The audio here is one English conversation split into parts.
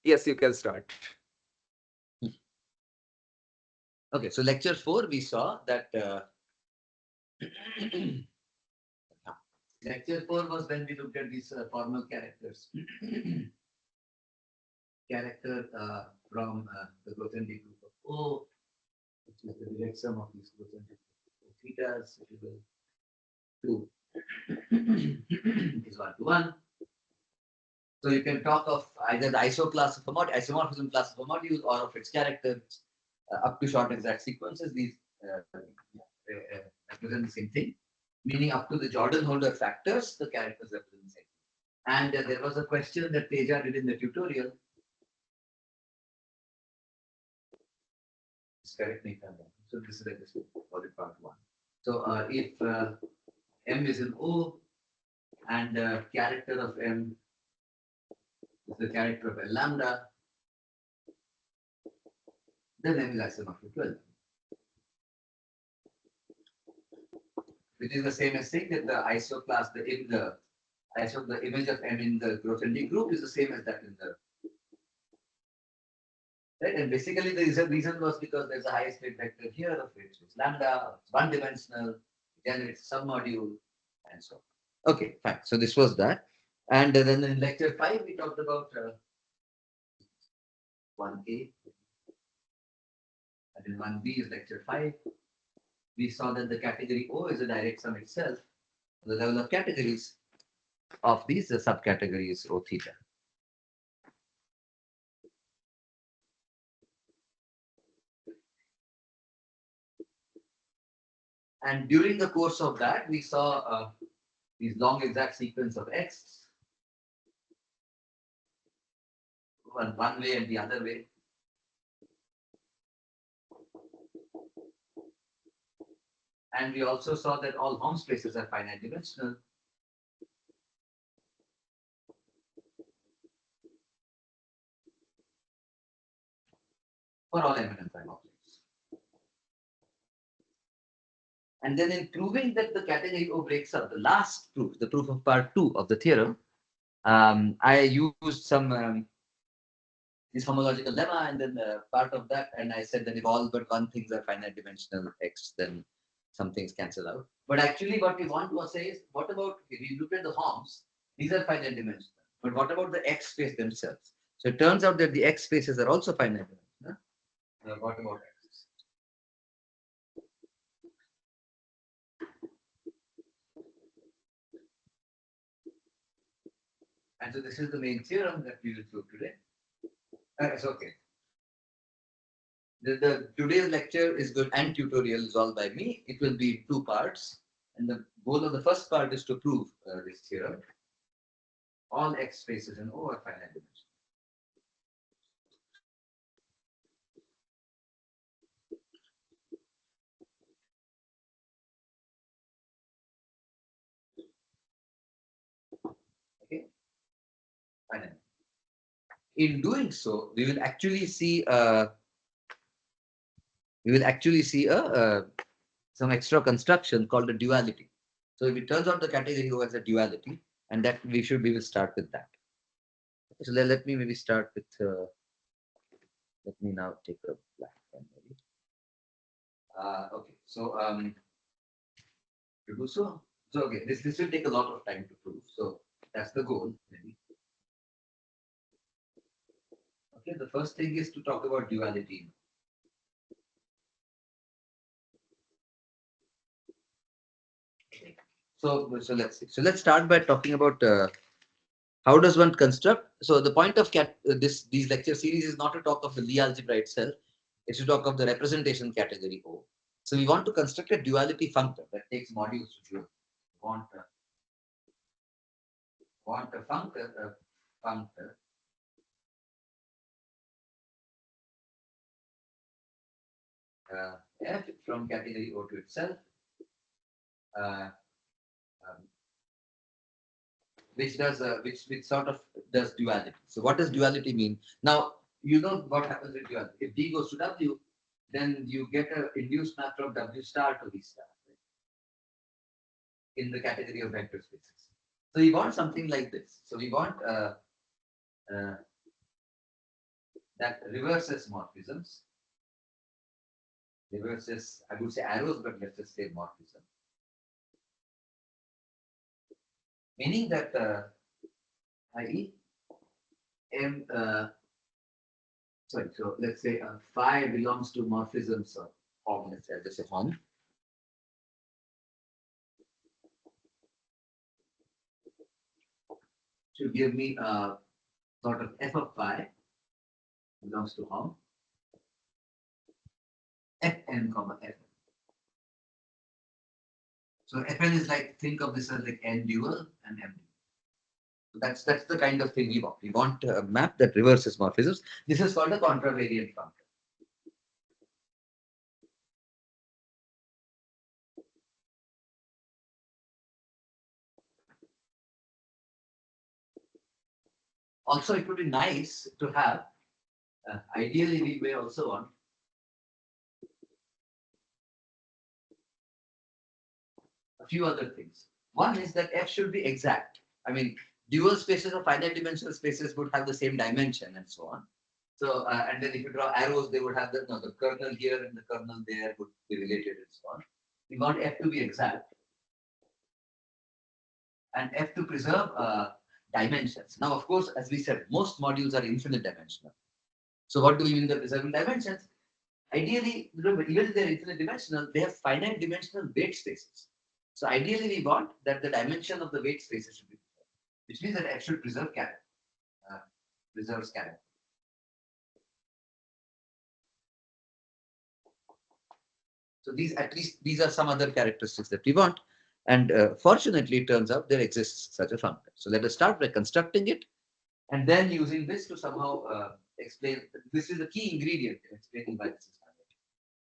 Yes, you can start. Okay, so lecture 4, we saw that lecture 4 was when we looked at these formal characters. Character from the Grothendieck group of O, which is the direct sum of these Grothendieck thetas, equal to is 1 to 1. So you can talk of either the isoclass of a module, isomorphism class of a module, or of its characters up to short exact sequences. These represent the same thing, meaning up to the Jordan-Holder factors, the characters represent the same. And there was a question that Teja did in the tutorial. Correct me if I'm wrong. So this is like this for the part 1. So if M is in O and character of M is the character of L lambda, then M is isomorphic 12. Which is the same as saying that the isoclass, the image of M in the Grothendieck group is the same as that in the right. And basically the reason was because there's a highest state vector here of which is lambda, it's one dimensional, generates a submodule, and so on. Okay, fine. So this was that. And then in lecture 5 we talked about 1A, and in 1B is lecture 5. We saw that the category O is a direct sum itself, the level of categories of these subcategories O theta. And during the course of that, we saw these long exact sequence of x, one way and the other way. And we also saw that all Hom spaces are finite dimensional. For all M&M prime objects. And then in proving that the category O breaks up, the last proof, the proof of part 2 of the theorem, I used some this homological lemma, and then part of that, and I said that if all but one things are finite dimensional X, then some things cancel out. But actually, what we want to say is, what about if we look at the Homs? These are finite dimensional. But what about the X space themselves? So it turns out that the X spaces are also finite dimensional. What about X? And so this is the main theorem that we will prove today. It's okay. Today's lecture is good and tutorial is all by me. It will be 2 parts. And the goal of the first part is to prove this theorem. All X spaces in O are finite dimensional. Okay, finite. In doing so, we will actually see some extra construction called a duality. So if it turns out the category O has a duality, and that we will start with that. So let me maybe start with. Let me now take a black pen maybe. Okay, so to do so, okay, this will take a lot of time to prove. So that's the goal, maybe. Okay, the first thing is to talk about duality. So let's see. So let's start by talking about how does one construct. So the point of these lecture series is not to talk of the Lie algebra itself. It's to talk of the representation category O. So we want to construct a duality functor that takes modules to dual. Want a functor F from category O to itself, uh, um, which sort of does duality. So what does duality mean? Now you know what happens with duality. If D goes to W, then you get an induced map from W star to V star, right? In the category of vector spaces. So we want something like this. So we want that reverses morphisms. Reverses, I would say arrows, but let's just say morphism. Meaning that i.e. m sorry, so let's say phi belongs to morphisms of Hom, let's say I'll just say Hom. Should give me a sort of f of phi belongs to Hom. Fn comma Fn. So Fn is like, think of this as like n dual and m dual. So that's the kind of thing we want. We want a map that reverses morphisms. This is called a contravariant functor. Also, it would be nice to have, ideally we may also want a few other things. One is that F should be exact. I mean, dual spaces or finite dimensional spaces would have the same dimension and so on. So, and then if you draw arrows, they would have the kernel here and the kernel there would be related and so on. We want F to be exact and F to preserve dimensions. Now, of course, as we said, most modules are infinite dimensional. So what do we mean by preserving dimensions? Ideally, remember, even if they're infinite dimensional, they have finite dimensional weight spaces. So ideally, we want that the dimension of the weight spaces should be preserved, which means that F should preserve character, preserves character. So these, at least, these are some other characteristics that we want. And fortunately, it turns out there exists such a functor. So let us start by constructing it, and then using this to somehow explain. This is the key ingredient in explaining why this is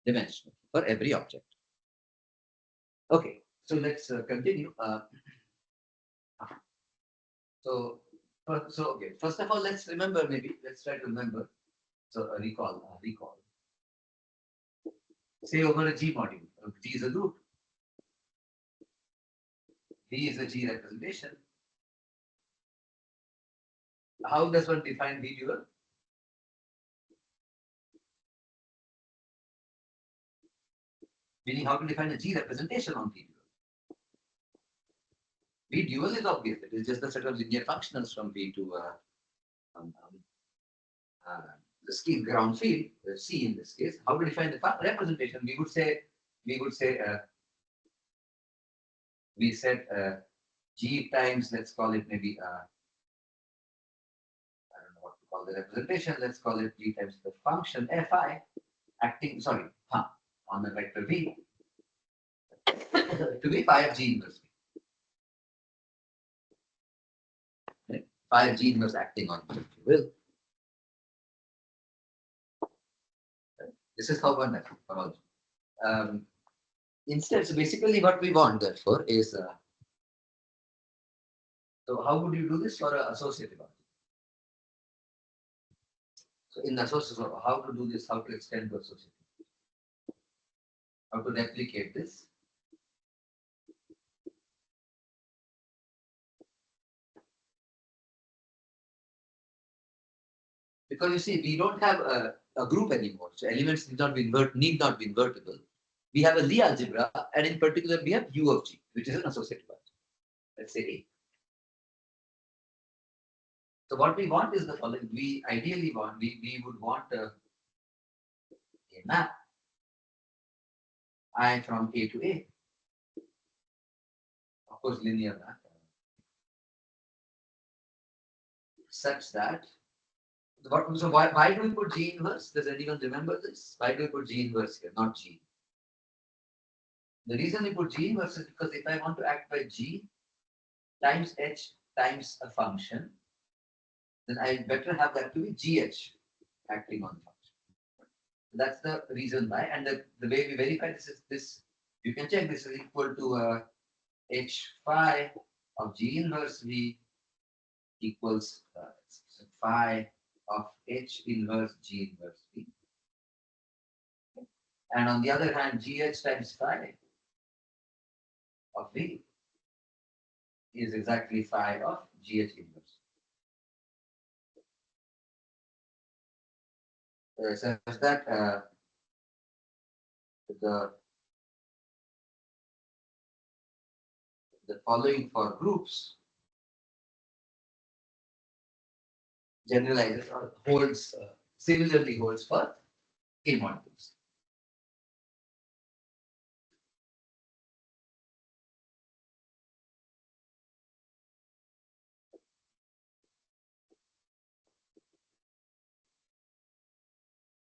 dimensional for every object. Okay, so let's continue. So okay. First of all, let's remember. Maybe let's try to remember. So recall. Say over a G module. G is a group. V is a G representation. How does one define V dual? Meaning, how to define a G representation on V dual? V dual is obvious. It is just the set of linear functionals from V to the scheme ground field, C in this case. How to define the representation? We said G times, let's call it maybe I don't know what to call the representation. Let's call it G times the function Fi acting on the vector V to be phi of G inverse V. Right? Phi of G inverse acting on, if you will. This is how one does it. Instead, so basically what we want, therefore, is so how would you do this for an associative object? So in the associative, how to do this, how to extend to associative, how to replicate this. Because you see, we don't have a group anymore. So elements need not be invertible. We have a Lie algebra, and in particular, we have U of G, which is an associative algebra. Let's say A. So what we want is the following. We ideally want, we would want a map I from A to A. Of course, linear map. Such that, so why do we put G inverse? Does anyone remember this? Why do we put G inverse here, not G? The reason we put G inverse is because if I want to act by G times H times a function, then I better have that to be GH acting on the function. That's the reason why. And the way we verify this is this. You can check this is equal to H phi of G inverse V equals phi of H inverse G inverse V. And on the other hand, GH times phi of V is exactly phi of GH inverse. such that the the following for groups generalizes or holds similarly holds for A modules.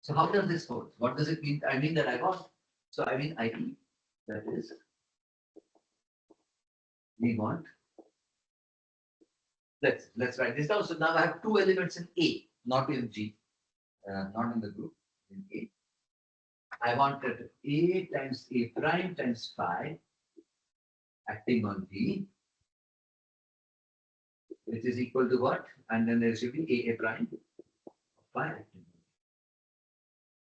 So how does this hold? What does it mean? I mean that I want. So I mean IE, that is, we want. Let's write this down. So now I have two elements in A, not in G, not in the group, in A. I wanted A times A prime times phi acting on B, which is equal to what? And then there should be A prime phi acting on B.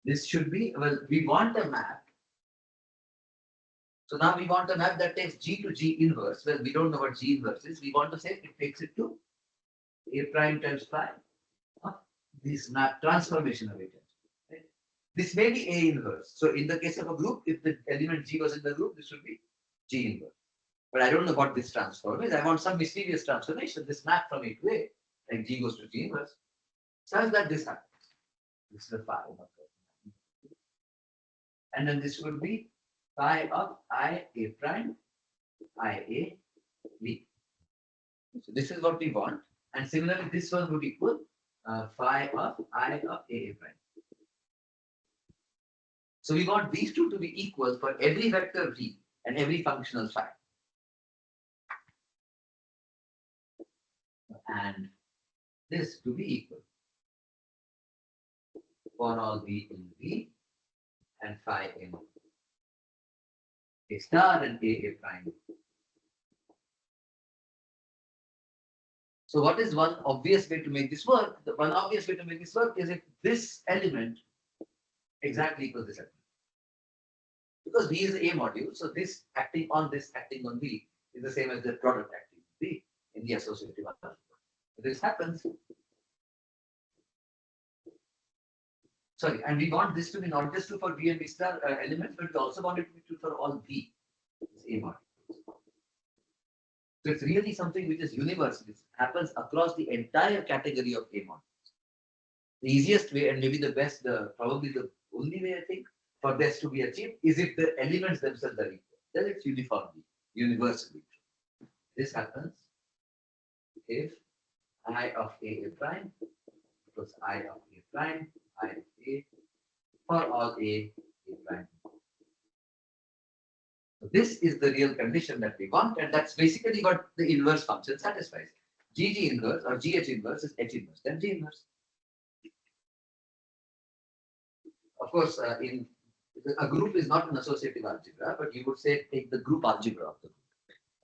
This should be, well, we want a map. So now we want a map that takes G to G inverse. Well, we don't know what G inverse is. We want to say it takes it to A prime times phi. This map transformation of A times. Right? This may be A inverse. So in the case of a group, if the element G was in the group, this would be G inverse. But I don't know what this transform is. I want some mysterious transformation. This map from A to A, like G goes to G inverse, such that this happens. This is the phi. And then this would be phi of I A prime, I A V. So this is what we want. And similarly, this one would equal phi of I of A prime. So we want these two to be equal for every vector V and every functional phi. And this to be equal for all V in V and phi in A star and A prime. So what is one obvious way to make this work? The one obvious way to make this work is if this element exactly equals this element. Because V is A module, so this acting on V is the same as the product acting on V in the associative algebra. If this happens, sorry, and we want this to be not just true for V and V star elements, but we also want it to be true for all V. It's A module. So it's really something which is universal. It happens across the entire category of A modules. The easiest way, and maybe the best, probably the only way I think for this to be achieved is if the elements themselves are equal. Then it's universally true. This happens if I of A prime equals I of A prime, I of A for all A prime. So this is the real condition that we want, and that's basically what the inverse function satisfies. GG inverse or GH inverse is H inverse, then G inverse. Of course, in a group is not an associative algebra, but you would say take the group algebra of the group.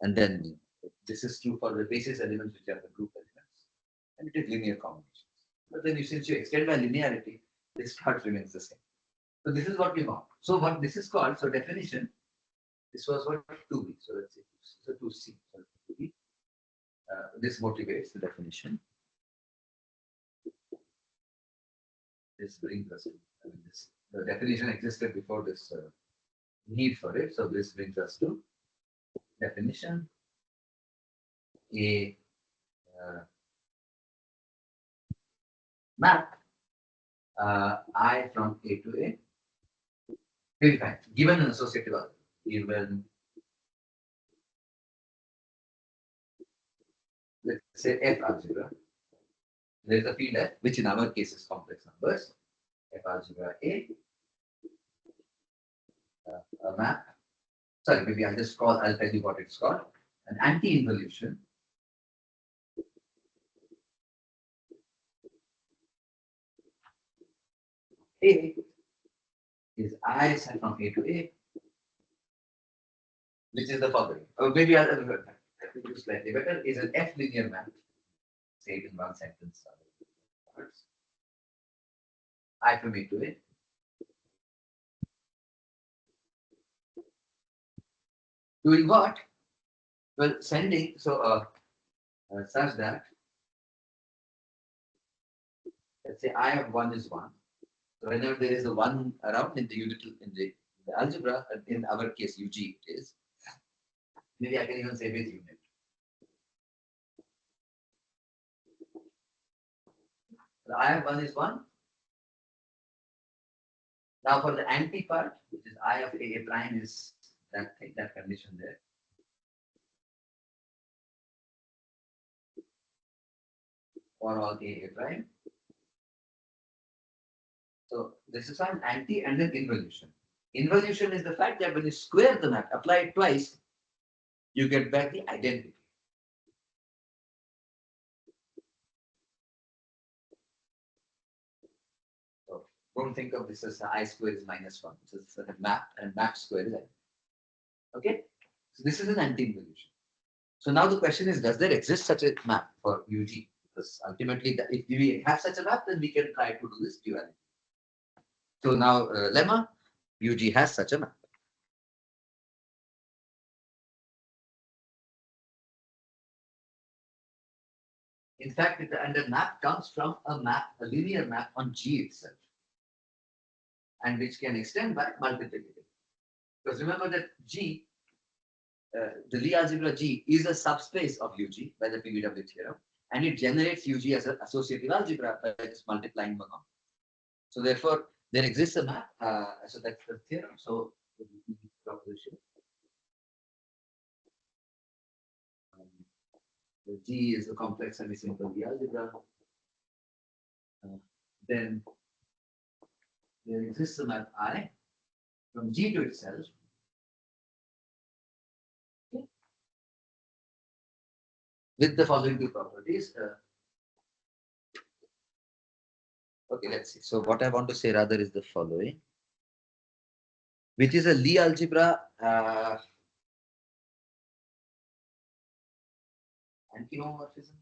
And then this is true for the basis elements, which are the group elements. And it is linear combinations. But then since you extend by linearity, this part remains the same. So this is what we want. So what this is called, so definition, this was what 2B. So let's say so 2C. So 2B. This motivates the definition. This brings us to, the definition existed before this need for it. So this brings us to definition. A map I from A to A. Very fine. Given an associative algebra, given let's say F algebra, there is a field F, which in our case is complex numbers. F algebra A, a map. Sorry, maybe I'll tell you what it's called. An anti-involution. A is I set from A to A, which is the following. Or maybe I'll do slightly better, is an F linear map. Say it in one sentence. I from A to A. Doing what? Well, sending, so such that, let's say I of 1 is 1. So whenever there is a 1 around in the unit in the algebra, in our case UG it is, maybe I can even say with unit. So I of 1 is 1. Now for the anti part, which is I of A prime is that thing, that condition there. For all A prime. So this is an anti and an involution. Involution is the fact that when you square the map, apply it twice, you get back the identity. So don't think of this as I square is -1. This is a map and map square is identity. Okay? So this is an anti-involution. So now the question is, does there exist such a map for UG? Because ultimately, if we have such a map, then we can try to do this duality. So now, lemma, UG has such a map. In fact, and the map comes from a map, a linear map on G itself, and which can extend by multiplicative. Because remember that G, the Lie algebra G is a subspace of UG by the PVW theorem, and it generates UG as an associative algebra by just multiplying one. So therefore, there exists a map. So that's the theorem. So proposition. The G is a complex semi-simple Lie algebra. Then there exists a map I from G to itself. Okay. With the following two properties. Okay, let's see. So what I want to say rather is the following, which is a Lie algebra anti-homomorphism.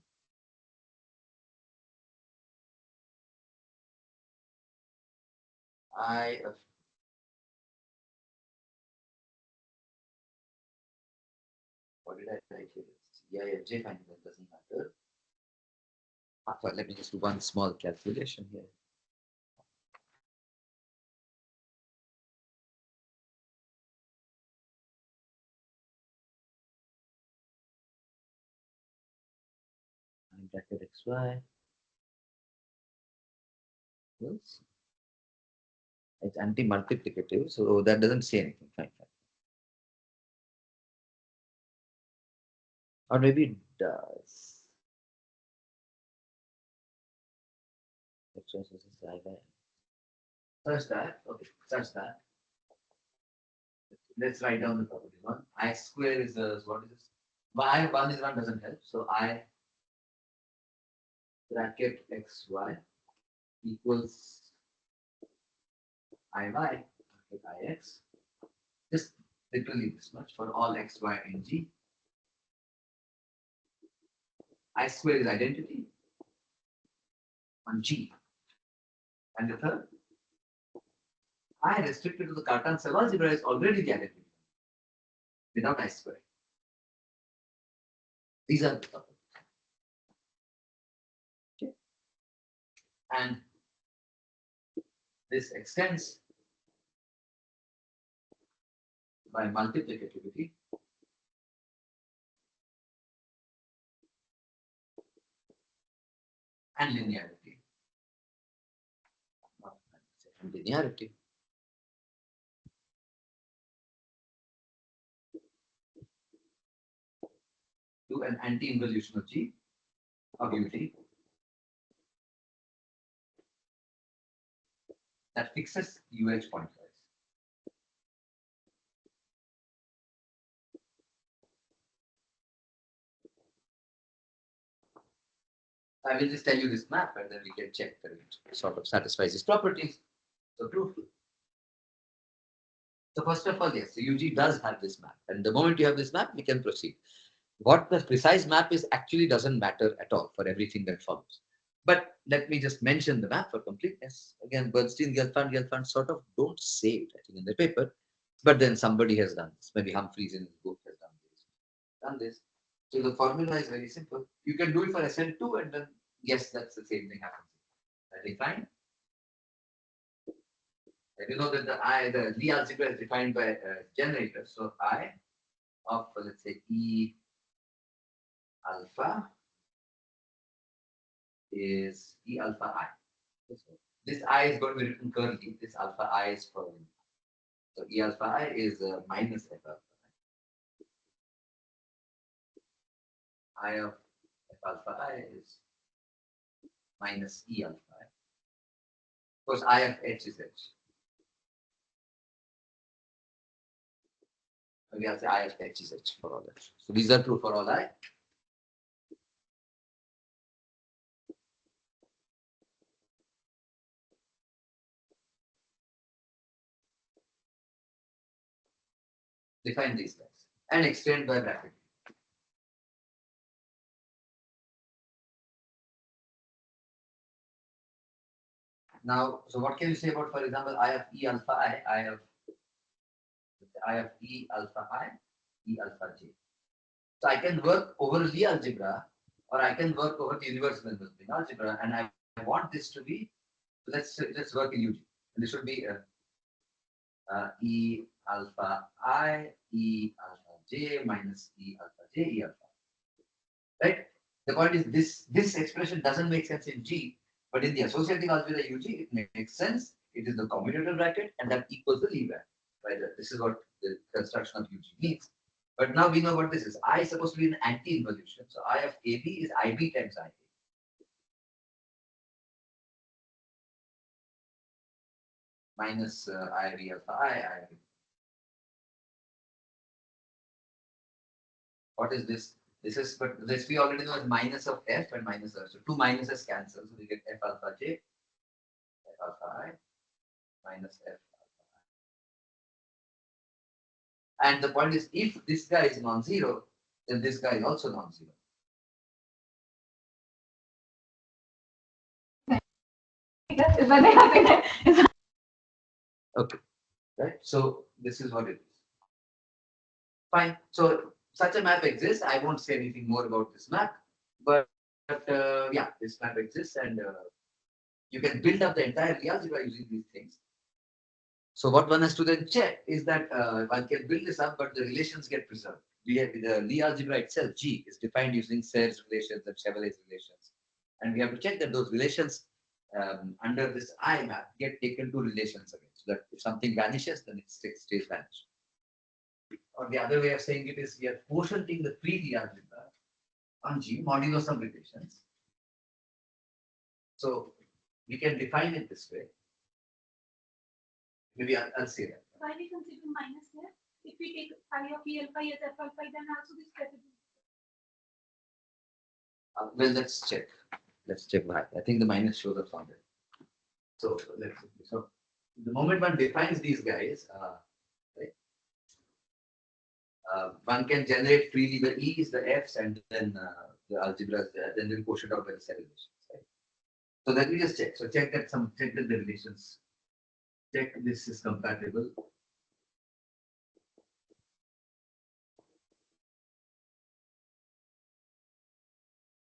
I of what did I write here? Yeah, J fine, that doesn't matter. Well, let me just do one small calculation here. Bracket xy. Yes. It's anti-multiplicative, so that doesn't say anything. Fine, fine. Or maybe it does. Such that, okay, such that. Let's write down the property one. I square is what is this? I 1 is 1 doesn't help. So I bracket xy equals iy bracket ix. Just literally this much for all x, y, and g. I square is identity on G. And the third, I restricted to the Cartan cell algebra is already the identity without I square. These are the properties. Okay. And this extends by multiplicativity and linearity. And linearity. To an anti-involution of G of UT that fixes UH pointwise. I will just tell you this map and then we can check that it sort of satisfies its properties. So proof. So first of all, yes, so UG does have this map. And the moment you have this map, we can proceed. What the precise map is actually doesn't matter at all for everything that follows. But let me just mention the map for completeness. Again, Bernstein, Gelfand sort of don't say it, I think, in the paper. But then somebody has done this. Maybe Humphreys in his book has done this. So the formula is very simple. You can do it for SN2 and then, yes, that's the same thing happens. I define And you know that the Lie algebra is defined by a generator. So I of let's say E alpha is E alpha I. This I is going to be written curly. This alpha I is for so E alpha I is minus F alpha I. I of F alpha I is minus E alpha I. Of course, I of H is H. Maybe I'll say I of H is H for all that. So these are true for all I. Define these guys and extend by bracket. Now, so what can you say about, for example, I of E alpha I of E alpha I, E alpha J. So I can work over Lie algebra, or I can work over the universal in algebra, and I want this to be. Let's work in UG. And this should be E alpha I, E alpha J minus E alpha J, E alpha. Right? The point is this expression doesn't make sense in G, but in the associative algebra UG, it makes sense. It is the commutator bracket, and that equals the Lie bracket. Right? This is what the construction of UG means. But now we know what this is. I is supposed to be an anti-involution. So I of AB is IB times IA. Minus IB alpha I, IB. What is this? This is, but this we already know as minus of F and minus of. So two minuses cancel. So we get F alpha J, F alpha I, minus F alpha I. And the point is, if this guy is non-zero, then this guy is also non-zero. Okay, right? So this is what it is. Fine. So such a map exists. I won't say anything more about this map, but yeah, this map exists, and you can build up the entire algebra using these things. So what one has to then check is that one can build this up, but the relations get preserved. We have the Lie algebra itself, G, is defined using Serre's relations and Chevalet's relations, and we have to check that those relations under this I map get taken to relations again, so that if something vanishes, then it stays vanished. Or the other way of saying it is we are quotienting the pre-Lie algebra on G modulo some relations. So we can define it this way. Maybe I'll say that. Why we consider minus here? If we take I of E alpha as F alpha, then also this category. Well, let's check. Let's check why. I think the minus shows up somewhere. So let's see. So the moment one defines these guys, right, one can generate freely the E's, the F's, and then the algebras, then they'll push it out by the set relations. Right? So let me just check. So check that the relations. Check this is compatible.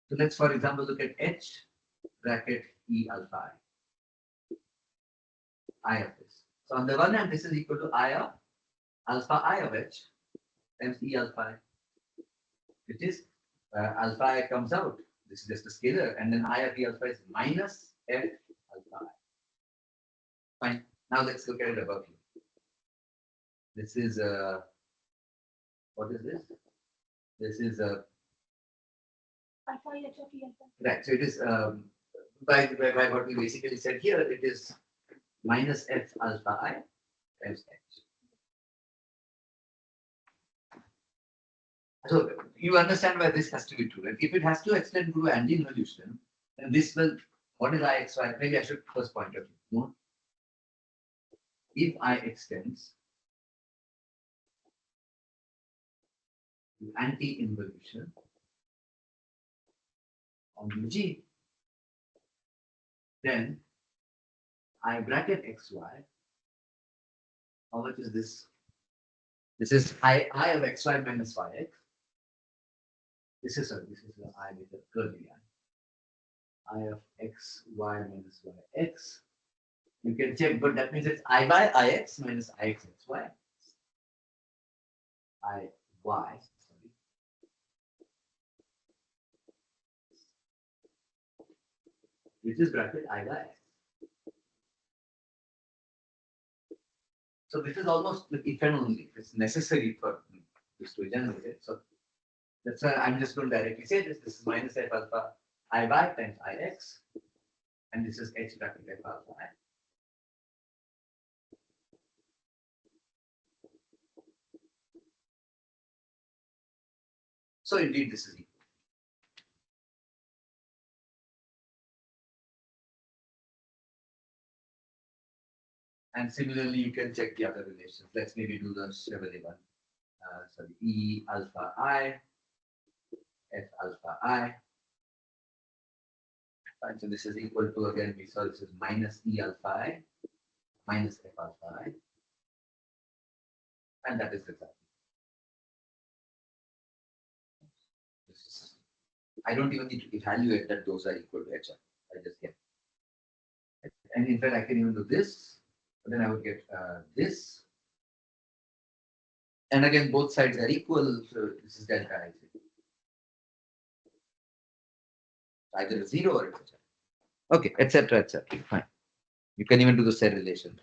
So let's, for example, look at H bracket E alpha I of this. So on the one hand, this is equal to I of alpha I of H times E alpha I, which is alpha I comes out. This is just a scalar, and then I of E alpha is minus F alpha I. Fine. Now let's look at it above here. This is what is this? This is Alpha H of E alpha. right. So it is by what we basically said here, it is minus F alpha I times H. So you understand why this has to be true. Right? If it has to extend to anti-involution, then this will, what is I XY? Maybe I should first point out. No? If I extends to anti-involution on UG, then I bracket XY. How much is this? This is I of XY minus YX. This is the I with the curly I. I of XY minus YX You can check, but that means it's I by Ix minus Ix xy. I y, sorry. Which is bracket I by X. So this is almost if and only. It's necessary for this to generate it. So that's why I'm just going to directly say this. This is minus f alpha I by times Ix. And this is h bracket f alpha I. So indeed this is equal. And similarly, you can check the other relations. Let's maybe do the Chevalier one. Sorry, E alpha I, F alpha I. Fine, so this is equal to, again, we saw this is minus E alpha I, minus F alpha I. And that is exactly. I don't even need to evaluate that those are equal to each other. I just get. And in fact, I can even do this, but then I would get this. And again, both sides are equal, so this is delta I. Either 0 or etc. Okay, etc. etc. Fine. You can even do the set relation.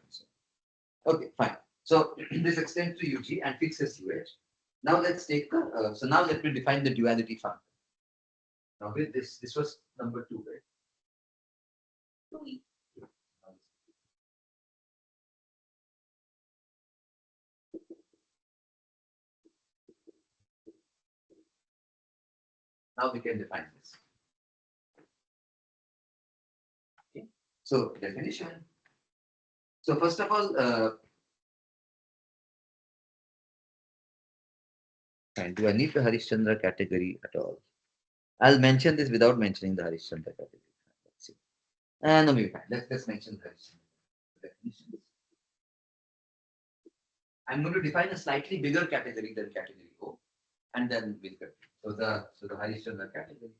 Okay, fine. So this extends to UG and fixes UH. Now let's take so now let me define the duality function. Now with this was number 2, right? 2e. Now we can define this. Okay. So definition. So first of all, and do I need the Harishchandra category at all? I'll mention this without mentioning the Harishchandra category. Let's see. No, maybe fine. Let's mention the Harishchandra definitions. I'm going to define a slightly bigger category than category O, and then we'll get. So the Harishchandra category.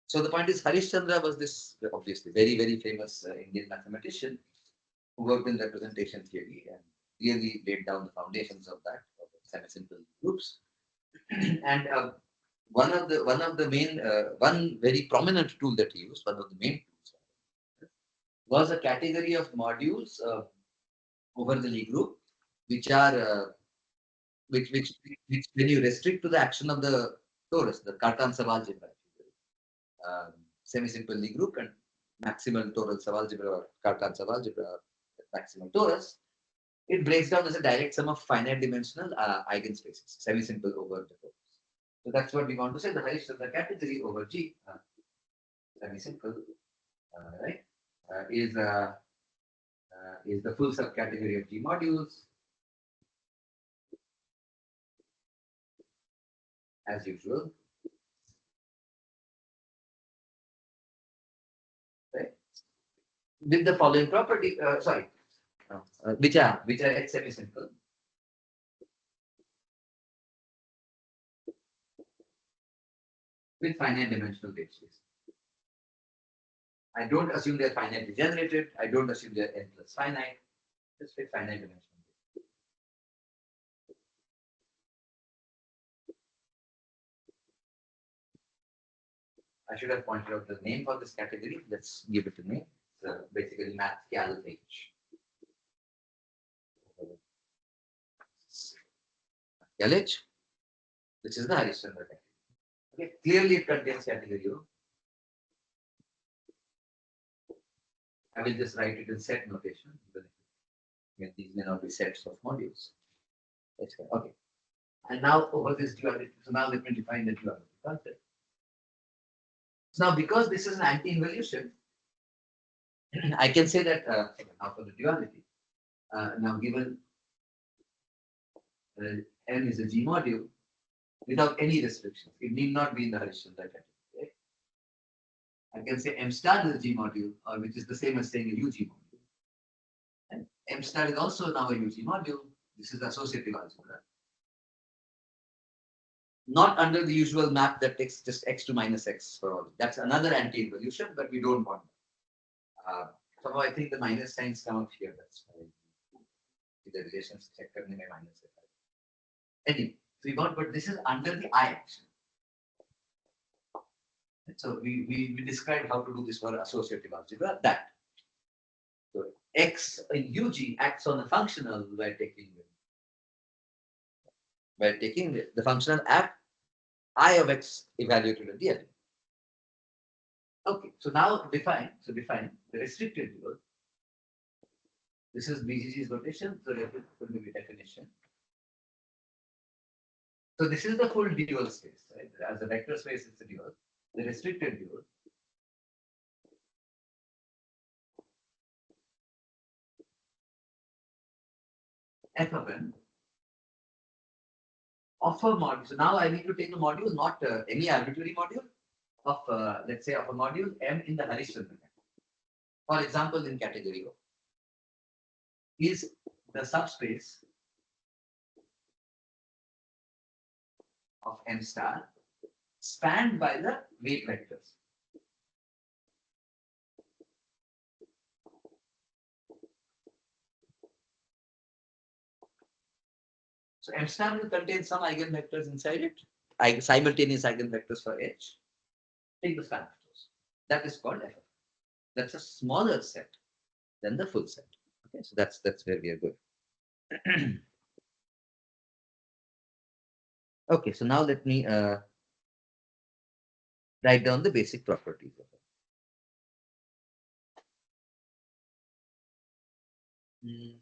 So the point is, Harishchandra was this obviously very, very famous Indian mathematician who worked in representation theory and really laid down the foundations of that, of semi-simple groups. And one very prominent tool that he used, one of the main tools, was a category of modules over the Lie group, which are which when you restrict to the action of the torus, the Cartan algebra, semi-simple Lie group and maximal toral algebra or Cartan algebra, maximal torus, it breaks down as a direct sum of finite dimensional eigenspaces, semi-simple over the torus. So that's what we want to say. The Harishchandra category over G, semi-simple, right, is the full subcategory of G modules, as usual. Right? With the following property, which are H semi-simple. With finite dimensional weight space. I don't assume they're finitely generated. I don't assume they're n plus finite. Just with finite dimensional. I should have pointed out the name for this category. Let's give it a name. So basically, math cal H. Cal H. This is the Harishchandra category. Okay, clearly it contains category O. I will just write it in set notation. These may not be sets of modules. Okay. And now over this duality. So now let me define the duality concept. So now because this is an anti-involution, I can say that now for the duality. Now given n is a G module without any restrictions, it need not be in the Harishchandra category. Right? I can say M star is a G module, or which is the same as saying a UG module. And M star is also now a UG module. This is associative algebra. not under the usual map that takes just x to minus x for all. That's another anti-involution, but we don't want that. Somehow I think the minus signs come up here. That's why the relations check minus x. Anyway, so we got, but this is under the I action. So we described how to do this for associative algebra. That. So x in UG acts on the functional by taking the functional at I of x evaluated at the element. Okay, so now define the restricted dual. This is BGG's notation, so that is going to be definition. So this is the full dual space, right? As a vector space, it's a dual. The restricted dual f of n of a module. So now I need to take a module, not any arbitrary module of, let's say, of a module M in the Harishchandra. For example, in category O, is the subspace of M star spanned by the weight vectors. So M star will contain some eigenvectors inside it, simultaneous eigenvectors for H. Take the span of those. That is called F. That's a smaller set than the full set. Okay, so that's where we are going. Okay, so now let me write down the basic properties of it.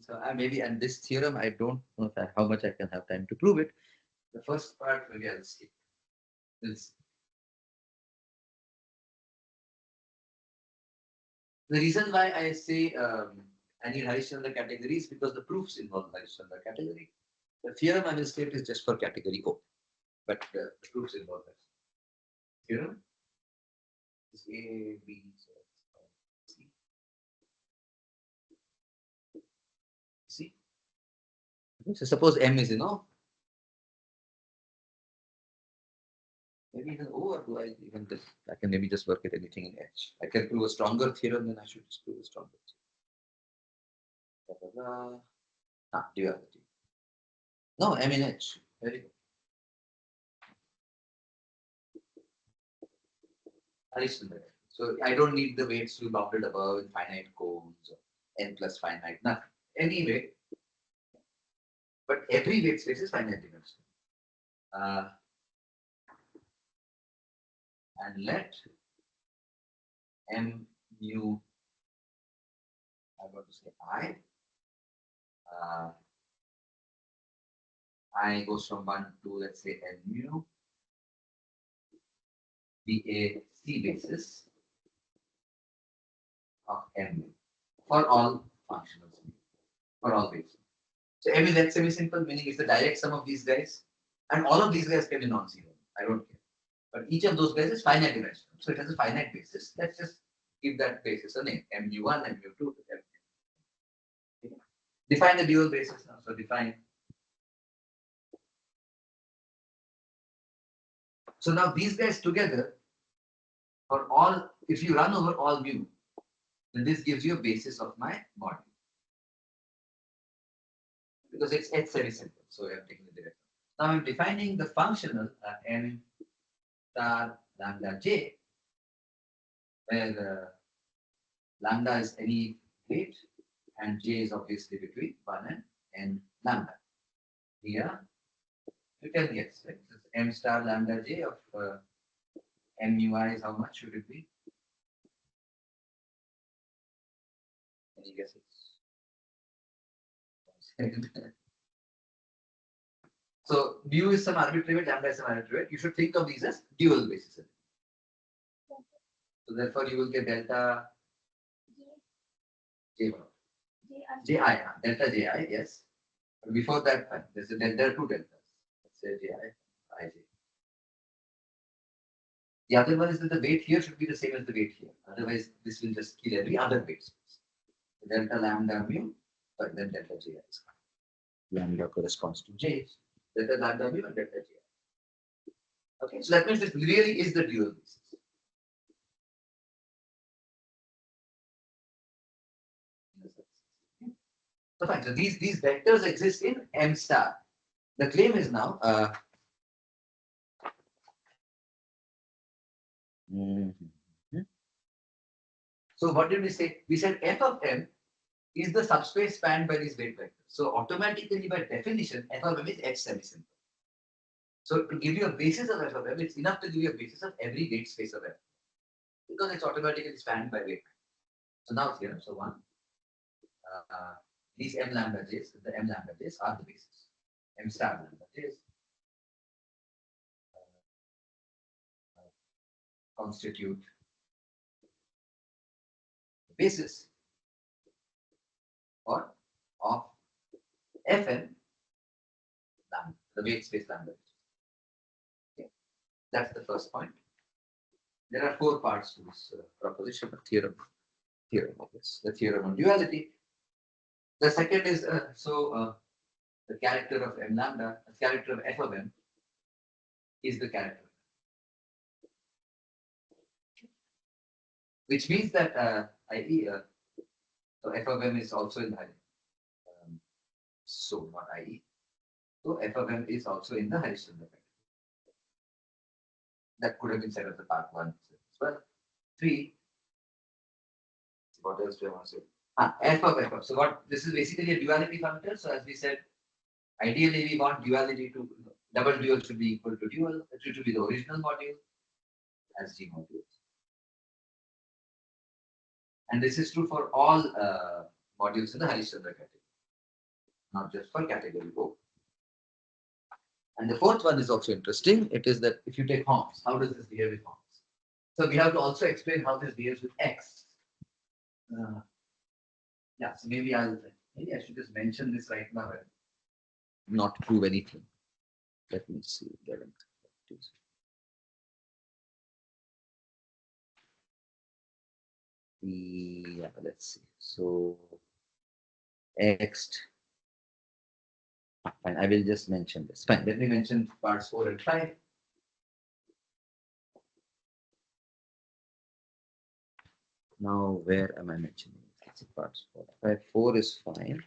So maybe, and this theorem, I don't know how much I can have time to prove it. The first part, maybe I'll skip. The reason why I say I need Harishchandra category is because the proofs involve Harishchandra category. The theorem I will state is just for category O, but the proofs involve that. Theorem is A, B, C. C. So suppose M is, maybe even O, or do I even just, I can maybe just work at anything in H. I can prove a stronger theorem, then I should just prove a stronger theorem. Duality. No, M in H. Very good. Harishchandra. So I don't need the weights to be bounded above in finite cones or n plus finite, nothing. Anyway, but every weight space is finite dimensional. And let M mu, I'm going to say I goes from 1 to, let's say, N mu, be a C basis of M mu for all functionals, for all weights. So M is that semi-simple, meaning it's the direct sum of these guys, and all of these guys can be non-zero. I don't care. But each of those guys is finite dimensional. So it has a finite basis. Let's just give that basis a name. mu1, mu2, mu. Define the dual basis now. So define. So now these guys together, for all, if you run over all mu, then this gives you a basis of my module. Because it's very simple. So I'm taking the direct. Now I'm defining the functional m star lambda j, where lambda is any weight and j is obviously between 1 and n lambda. Here, you can guess, right? So m star lambda j of m mu I is how much should it be? Any guesses? So mu is some arbitrary weight, lambda is some arbitrary weight. You should think of these as dual basis. So therefore, you will get delta j. Ji, delta ji, yes. But before that, there's a delta, two deltas. Let's say ji, ij. The other one is that the weight here should be the same as the weight here. Otherwise, this will just kill every other weight space. So delta lambda mu, but then delta ji is lambda corresponds to j. Delta lambda mu and delta ji. Okay, so that means this really is the dual basis. So fine. So these vectors exist in M star. The claim is now mhm. So what did we say? We said f of m is the subspace spanned by these weight vectors. So automatically, by definition, f of m is H semi-simple. So to give you a basis of f of m, it's enough to give you a basis of every gate space of f because it's automatically spanned by weight. So now here, so one, these m lambda j's, the m lambda j's are the basis. M star lambda j's constitute the basis or of Fn lambda, the weight space lambda. Okay. That's the first point. There are four parts to this proposition of theorem of this, the theorem on duality. The second is the character of m lambda, the character of f of m is the character, which means that i.e. So f of m is also in the so not i.e. So f of m is also in the Harishchandra factor. That could have been said as the part one as well. 3. What else do I want to say? F of f of. So what this is basically a duality functor. So as we said, ideally we want duality to double dual should be equal to dual. It should be the original module as G modules. And this is true for all modules in the Harishchandra category, not just for category O. And the fourth one is also interesting. It is that if you take Homs, how does this behave with Homs? So we have to also explain how this behaves with X. Yeah, so maybe I should just mention this right now and not prove anything. Let me see. Yeah, let's see. So X. Fine, I will just mention this. Fine, let me mention parts 4 and 5. Now, where am I mentioning? It's parts 4. 5. 4 is fine.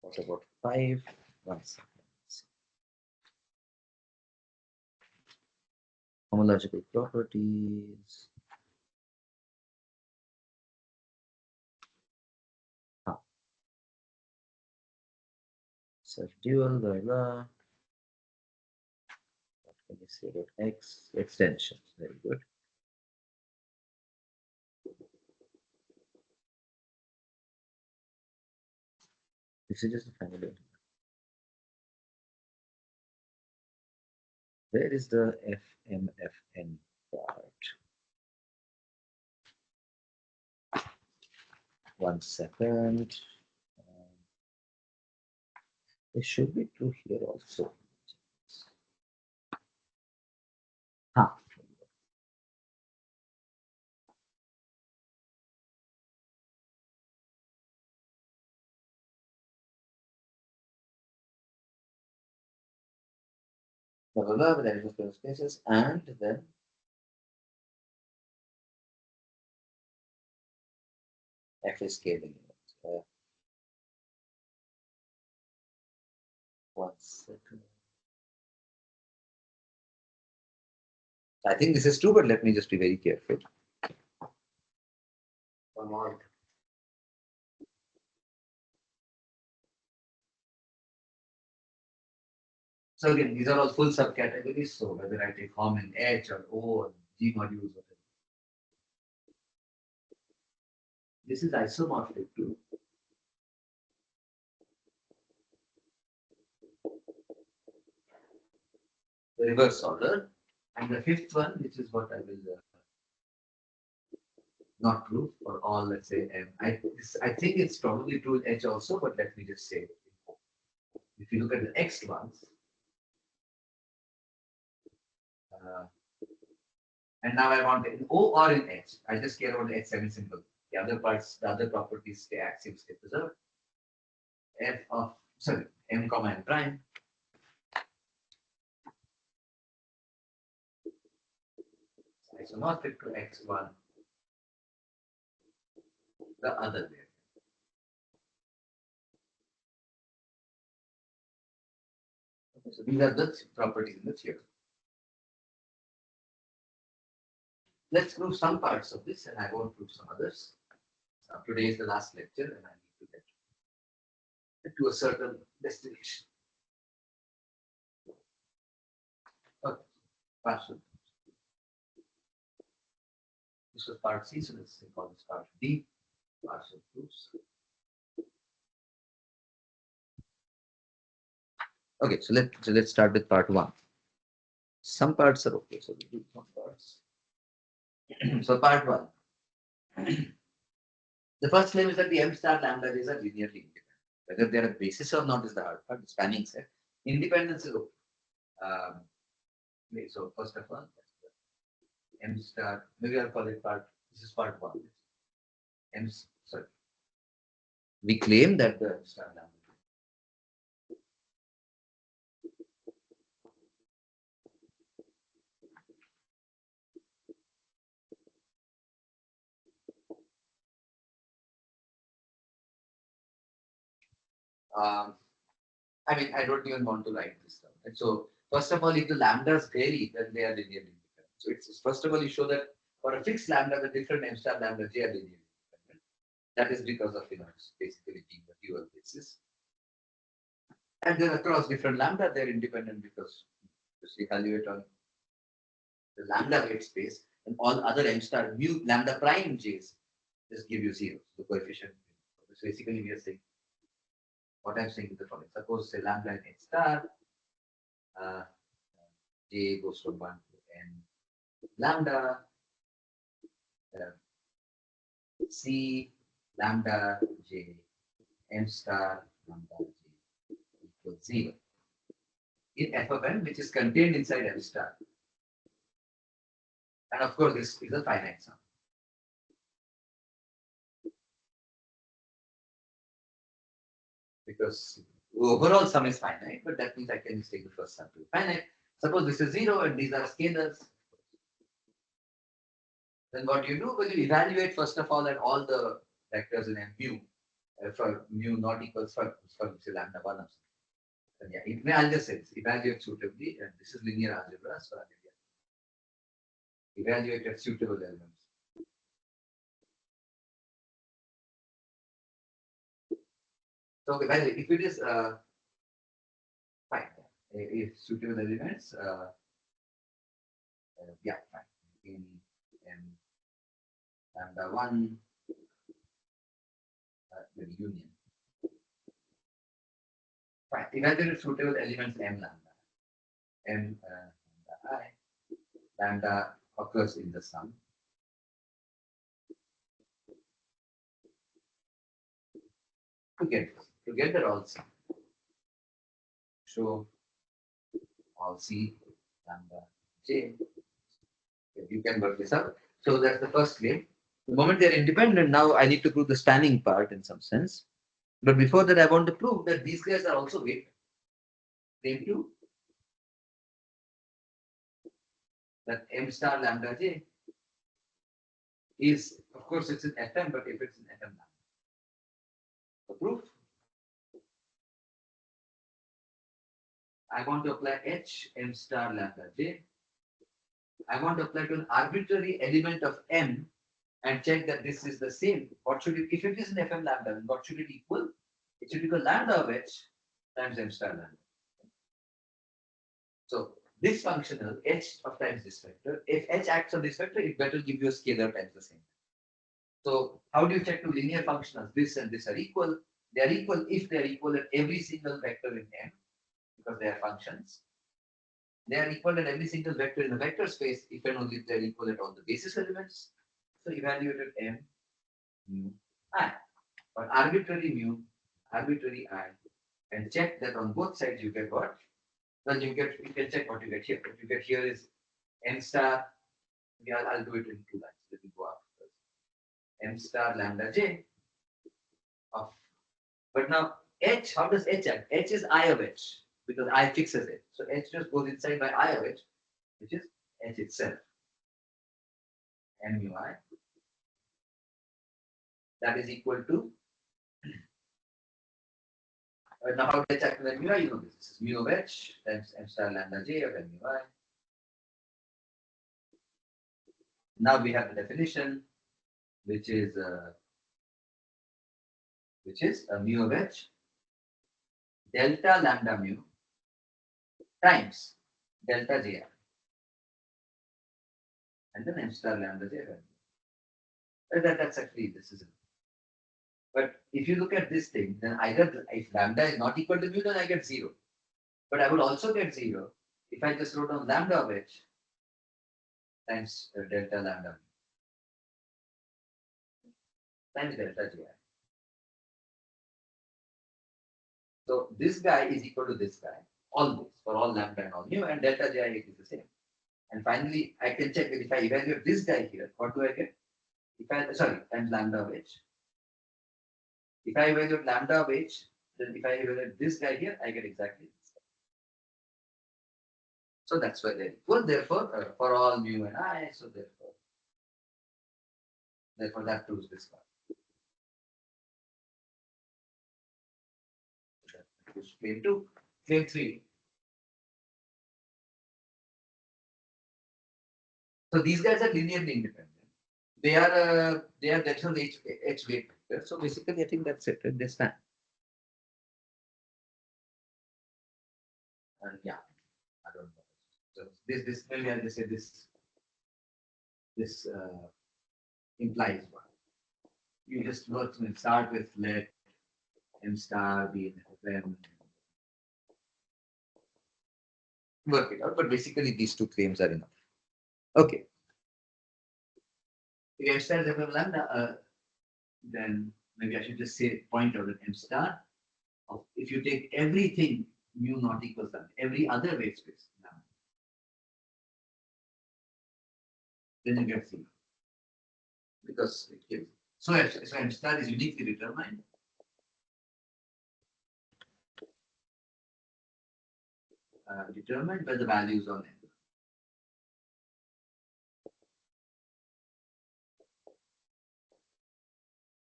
What about 5? 1 second. Homological properties. Self-dual, blah, blah. What can you say about X? Extensions. Very good. This is just a family. Where is the FMFN part? 1 second. It should be true here also. Blah, blah, blah, with spaces, and then F is scaling. 1 second. I think this is true, but let me just be very careful. Come on. So again, these are all full subcategories. So whether I take Hom in H or O or G modules, whatever. This is isomorphic too. The reverse order. And the fifth one, which is what I will not prove for all, let's say, M. I think it's probably true in H also, but let me just say, if you look at the next ones, and now I want in O or in H. I just care about the H semi-simple. The other parts, the other properties stay axioms stay preserved. F of M comma n prime isomorphic to x1 the other way. Okay, so these are the properties in the theorem. Let's prove some parts of this and I won't prove some others. Today is the last lecture and I need to get to a certain destination. Okay, partial. This was part C, so let's call this part D, partial proofs. Okay, so let's start with part 1. Some parts are okay, so we'll do some parts. So part 1. The first claim is that the m star lambda is a linearly independent. Whether they are a basis or not is the hard part. The spanning set. Independence is okay. So first of all, m star. Maybe I'll call it part. This is part 1. Sorry. We claim that the m star lambda. I mean, I don't even want to write this down. Right? So, first of all, if the lambdas vary, then they are linearly independent. So, it's first of all, you show that for a fixed lambda, the different m star lambda j are linearly independent. That is because of it's basically being the dual basis. And then across different lambda, they're independent because just evaluate on the lambda weight space, and all other m star mu lambda prime j's just give you 0. The coefficient. So basically, we are saying what I'm saying is the following. Suppose say lambda and h star, j goes from 1 to n lambda, c lambda j m star lambda j equals 0 in f of n, which is contained inside m star. And of course, this is a finite sum. Because overall sum is finite, but that means I can just take the first sum to be finite. Suppose this is 0 and these are scalars. Then what you do? Well, you evaluate first of all at all the vectors in M mu for mu not equals for say lambda 1 or something. And yeah, I'll just say this, evaluate suitably, and this is linear algebra, so evaluate at suitable elements. So if it is fine, if suitable elements, yeah, fine. In lambda 1, the union. Fine. Evaluate suitable elements m lambda. M lambda I. Lambda occurs in the sum. Together also. Show all C lambda J. You can work this out. So that's the first claim. The moment they're independent, now I need to prove the spanning part in some sense. But before that, I want to prove that these guys are also weight. Claim 2. That m star lambda j is, of course, it's in Fm, but if it's in Fm lambda. The proof. I want to apply h m star lambda j. I want to apply to an arbitrary element of m and check that this is the same. What should it, if it is in Fm lambda, then what should it equal? It should equal lambda of h times m star lambda. So this functional h of times this vector, if h acts on this vector, it better give you a scalar times the same. So how do you check two linear functionals? This and this are equal. They are equal if they are equal at every single vector in M, because they are functions. They are equal at every single vector in the vector space if and only if they are equal at all the basis elements. So evaluate at M, mu, I. For arbitrary mu, arbitrary I, and check that on both sides you get what? Well, you can check what you get here. What you get here is M star. Yeah, I'll do it in 2 lines. Let me go up first. M star lambda j of. But now h, how does h act? H is I of h because I fixes it. So h just goes inside by I of h, which is h itself. mu I. That is equal to, now how do I check mu I? You know this. This is mu of h times m star lambda j of mu I. Now we have the definition, which is mu of h delta lambda mu times delta j I, and then m star lambda j of mu. That's actually this is it. But if you look at this thing, then either if lambda is not equal to mu, then I get 0. But I would also get 0 if I just wrote down lambda of h times delta lambda times delta gi. So this guy is equal to this guy always for all lambda and all mu, and delta gi is the same. And finally, I can check that if I evaluate this guy here, what do I get? If I times lambda of h. If I evaluate lambda of h, then if I evaluate this guy here, I get exactly this guy. So that's why they're equal. Therefore, for all mu and I, so therefore that proves this one. That proves claim 2. Claim 3. So these guys are linearly independent. They are themselves h weight vector. So basically, I think that's it. This time. And yeah, I don't know. So this maybe I'll just say this implies one. You just work and start with let m star be in m. Work it out, but basically these two claims are enough. Okay. If m star is f of lambda, then maybe I should just say point out that m star of, if you take everything mu not equals lambda, every other weight space lambda, then you get 0. Because it gives. So m star is uniquely determined. Determined by the values on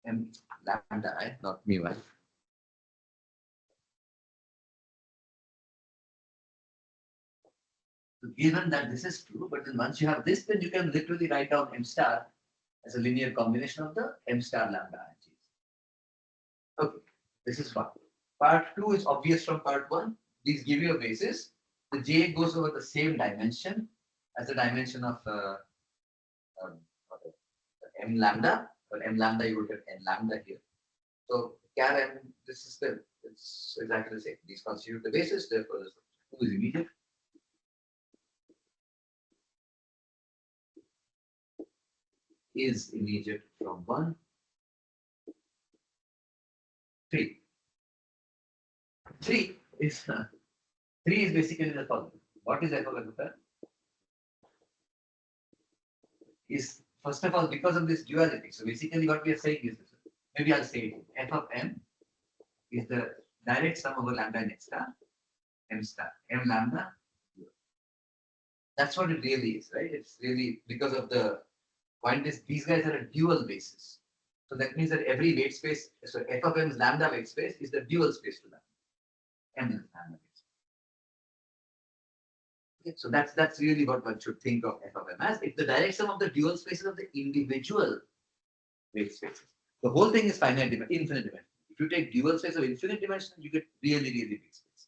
m lambda I, not mu I. So given that this is true, but then once you have this, then you can literally write down m star as a linear combination of the m star lambda I. Okay, this is one. Part 2 is obvious from part 1. These give you a basis. The j goes over the same dimension as the dimension of m lambda, or m lambda you would get n lambda here. So char m, this is it's exactly the same. These constitute the basis, therefore this 2 is immediate. Is immediate from 1. 3. 3 is basically the following. What is f of m? Is first of all because of this duality. So basically what we are saying is this. Maybe I'll say it. F of m is the direct sum over lambda and x star, m star, m lambda. That's what it really is, right? It's really because of the point is these guys are a dual basis. So that means that every weight space, so f of m's lambda weight space is the dual space to lambda. M is lambda weight space. Okay, so that's really what one should think of f of m as. It's the direct sum of the dual spaces of the individual weight spaces. The whole thing is infinite dimension. If you take dual space of infinite dimension, you get really big space.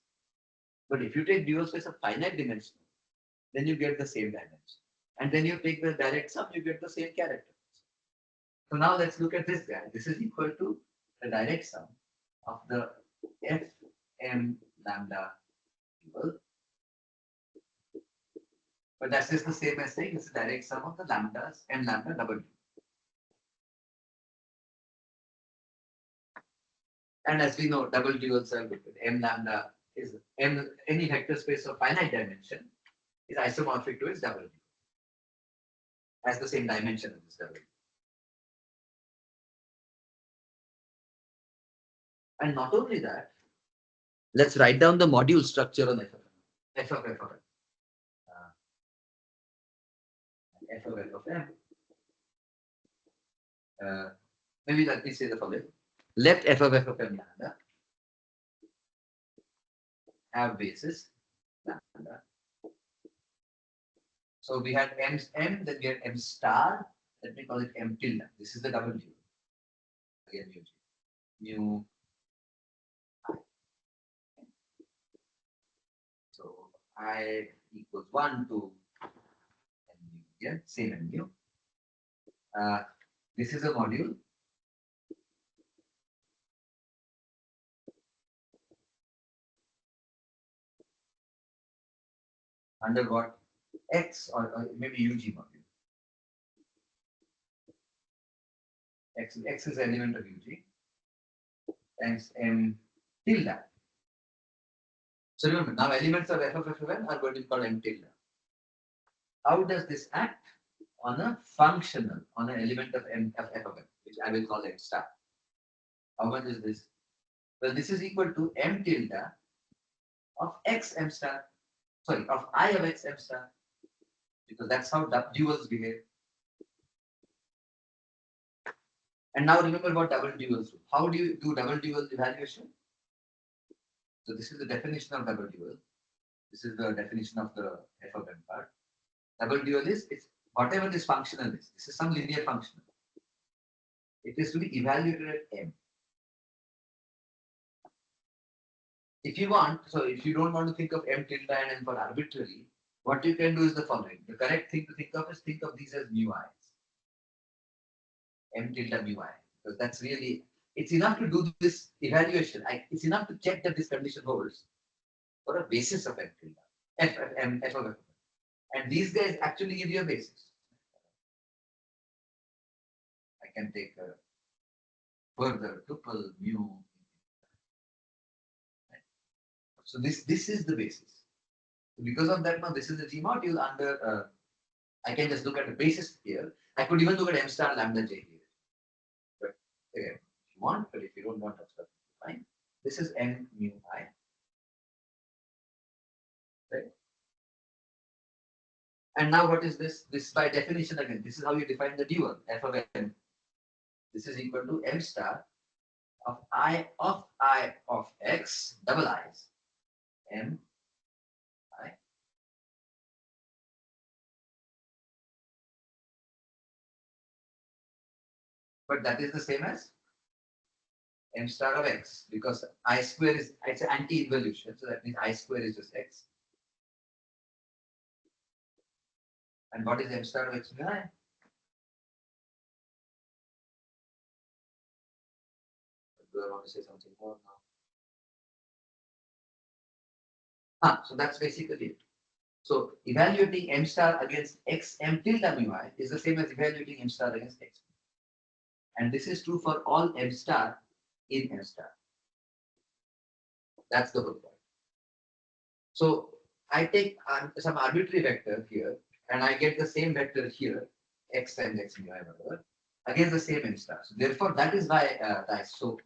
But if you take dual space of finite dimension, then you get the same dimension. And then you take the direct sum, you get the same character. So now let's look at this guy. This is equal to the direct sum of the fm lambda dual. But that's just the same as saying it's the direct sum of the lambdas, m lambda double dual. And as we know, double duals are good. M lambda is any vector space of finite dimension is isomorphic to its double dual. Has the same dimension as this double dual. And not only that, let's write down the module structure on f of m. F of m. Maybe let me say the following. Let f of lambda have basis lambda. So we had m, then we had m star. Let me call it m tilde. This is the double dual. Again, mu. So I equals 1 to n mu. Yeah, same n mu. This is a module. Under what? X or maybe UG module. X is an element of UG times m tilde. So remember, now elements of f of fn are going to be called m tilde. How does this act on a functional, on an element of m of f of n, which I will call m star? How much is this? Well, this is equal to m tilde of x m star. Sorry, of I of x m star. Because that's how duals behave. And now remember what double duals do. How do you do double dual evaluation? So this is the definition of double dual. This is the definition of the f of n part. Double dual is it's whatever this functional is. This is some linear functional. It is to be evaluated at m. If you want, so if you don't want to think of m tilde and n for arbitrary, what you can do is the following. The correct thing to think of is think of these as mu i's. M tilde mu I. Because that's really, it's enough to do this evaluation. It's enough to check that this condition holds for a basis of M tilde. F of F. And these guys actually give you a basis. I can take a further tuple mu. So this is the basis. Because of that, now this is the G module under, I can just look at the basis here. I could even look at m star lambda j here. But again, if you want, but if you don't want, that's fine. This is m mu I. Right? And now what is this? This by definition again, this is how you define the dual f of n. This is equal to m star of I of x double i's m I. But that is the same as m star of x because I square is it's an anti-involution, so that means I square is just x. And what is m star of x mu I? Do I want to say something more now? So that's basically it. So evaluating m star against x m tilde mu I is the same as evaluating m star against x. And this is true for all m star in m star. That's the whole point. So I take some arbitrary vector here, and I get the same vector here, x times x mu I whatever, against the same m star. So therefore, that is why that's so.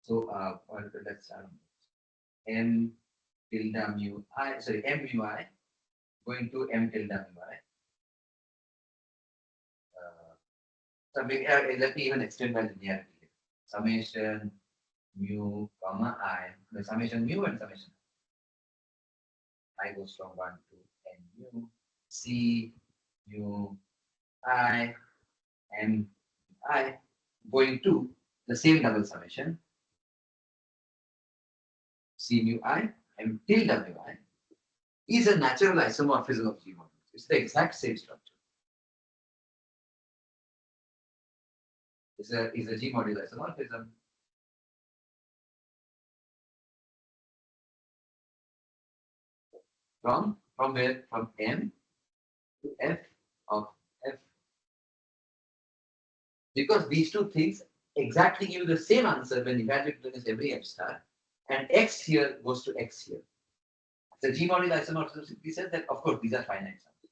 So let's m tilde mu I, sorry, m mu I going to m tilde mu I. So maybe, let me even extend my linearity here. Summation mu comma I, the summation mu and summation I goes from 1 to n mu c mu I m I going to the same double summation c mu I m tilde mu I is a natural isomorphism of G modules. It's the exact same structure. Is a G module isomorphism. From where? From M to F of F. Because these two things exactly give you the same answer when evaluated against every M star, and X here goes to X here. The G module isomorphism simply says that, of course, these are finite sums.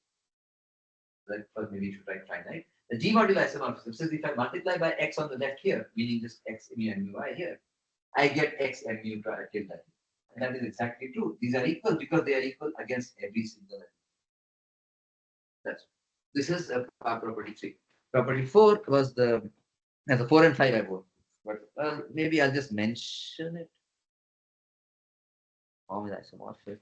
Right? First, maybe you should write finite. The G module isomorphism says if I multiply by X on the left here, meaning just X mu and mu I here, I get X and mu tilde. And that is exactly true. These are equal because they are equal against every single element. This is property 3. property 4 was the 4 and 5 I won't. But maybe I'll just mention it. Form is isomorphic.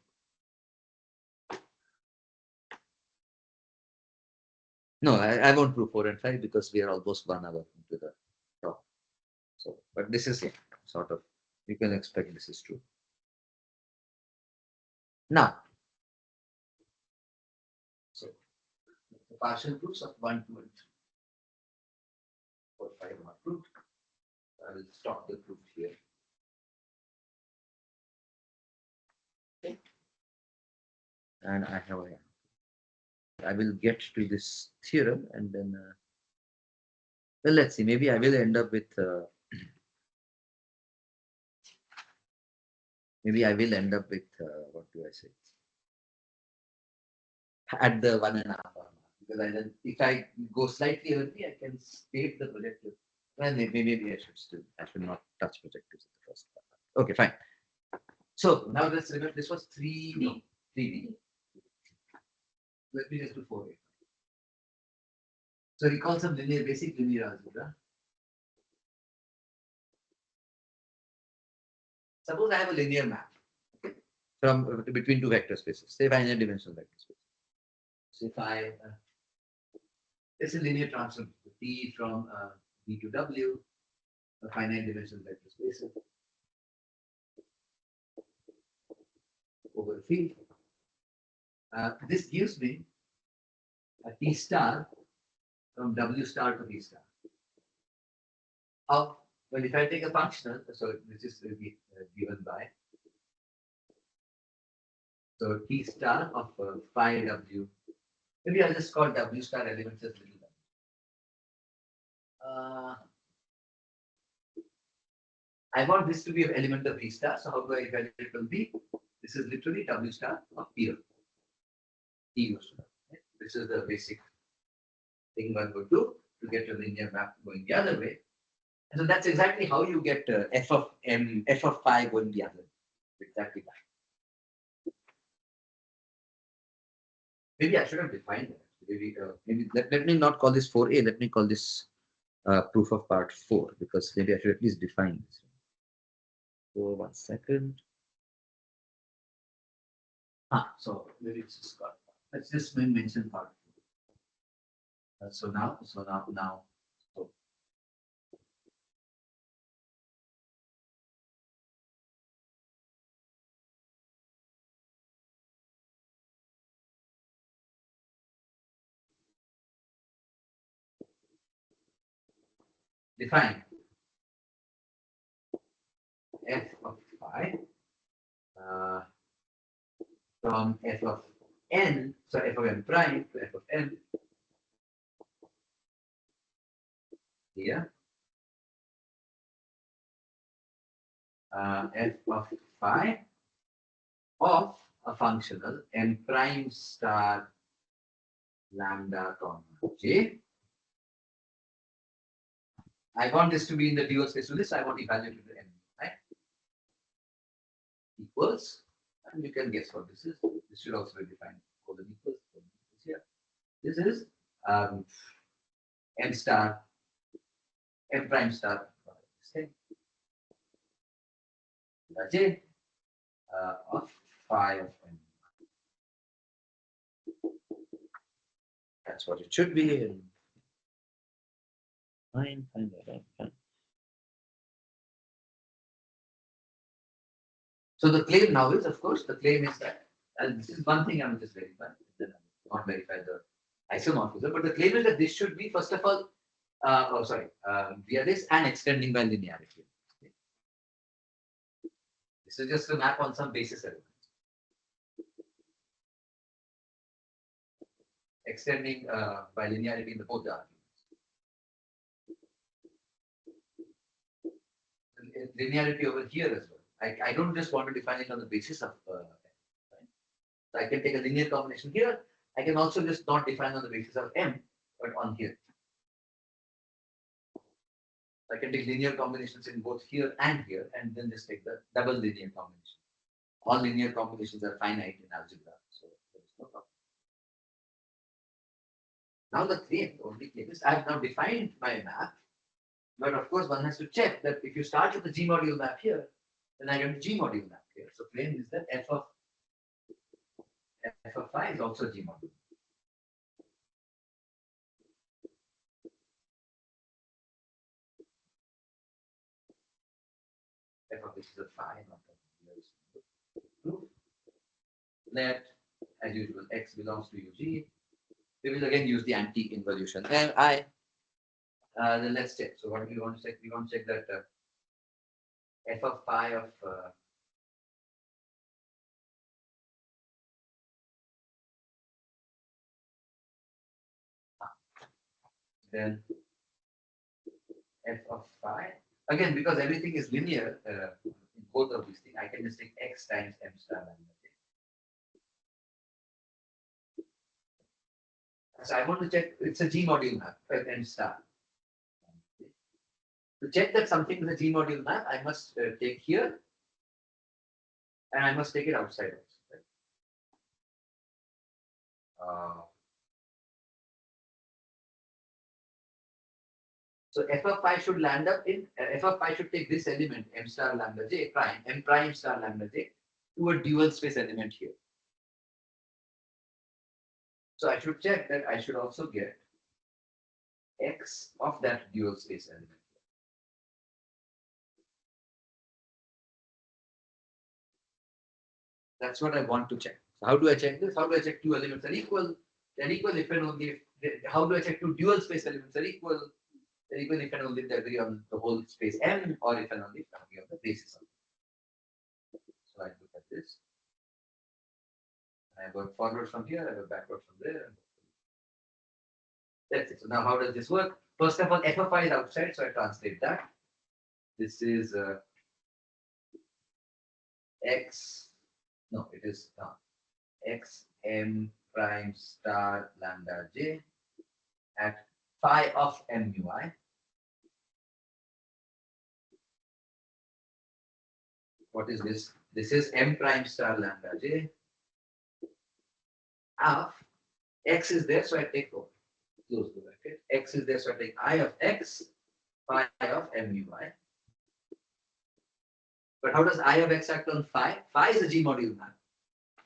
No, I won't prove 4 and 5 because we are almost 1 hour into the talk. So, but this is sort of, you can expect this is true. Now, so the partial proofs of 1, 2, and 3. 4, 5 are proved. I will stop the proof here. Okay. And I will get to this theorem and then, well, let's see, maybe I will end up with, what do I say? At the 1.5 hour mark. Because if I go slightly early, I can state the projective. Well, maybe I should not touch projectives at the first part. Okay, fine. So now let's remember this was 3D. Let me just do 4A. So recall some basic linear algebra. Suppose I have a linear map from between two vector spaces, say finite dimensional vector space. So if it's a linear transform T from B to W, a finite dimensional vector space over a field. This gives me a T star from W star to V star. Well, if I take a functional, so this is given by, so T star of phi W, maybe I'll just call W star elements as little w. I want this to be an element of V star, so how do I evaluate it will be? This is literally W star of P of T goes to W. Right? This is the basic thing one would do to get a linear map going the other way. And so that's exactly how you get f of phi going the other way. Exactly that. Maybe I should have defined that. Maybe let me not call this 4a. Let me call this proof of part 4 because maybe I should at least define this. So 1 second. So maybe it's just got. Let's just mention part 4. So now. So define f of phi from f of n, so f of n prime to f of n here. F of phi of a functional n prime star lambda comma j. I want this to be in the dual space to this. I want evaluate to n, right? Equals, and you can guess what this is. This should also be defined. Colon equals here. This is n star, n prime star j of phi of n. That's what it should be. And fine. So the claim now is, of course, the claim is that, and this is one thing I will just verify, then I will not verify the isomorphism, but the claim is that this should be, first of all, via this and extending by linearity. Okay. This is just a map on some basis elements. Extending by linearity in the both the arguments. Linearity over here as well. I don't just want to define it on the basis of right? So I can take a linear combination here. I can also just not define on the basis of m, but on here. I can take linear combinations in both here, and then just take the double linear combination. All linear combinations are finite in algebra, so there is no problem. Now the only claim is I have now defined my map, but of course one has to check that if you start with the G module map here, then I get a G module map here. So claim is that f of phi is also G module. F of this is a phi, not a proof. Let, as usual, x belongs to UG. We will again use the anti-involution. And then let's check. So what do we want to check? We want to check that f of phi of then f of phi. Again, because everything is linear in both of these things, I can just take x times m star lambda. So I want to check, it's a G module map, right, m star. To check that something is a G module map, I must take here and I must take it outside also. Right? So f of phi should land up in f of phi should take this element m star lambda j prime m prime star lambda j to a dual space element here. So I should check that I should also get x of that dual space element. That's what I want to check. So how do I check this? How do I check two elements are equal? They're equal if and only if, how do I check two dual space elements are equal? They're equal if and only if they agree on the whole space M or if and only if they agree on the basis of it. So I look at this. I work forward from here, I work backward from there. That's it. So now how does this work? First of all, f of phi is outside, so I translate that. This is x, no, it is x m prime star lambda j at phi of m mu I. What is this? This is m prime star lambda j of x is there, so I take close the bracket. X is there, so I take I of x phi of m mu I. But how does I of x act on phi? Phi is a G module map.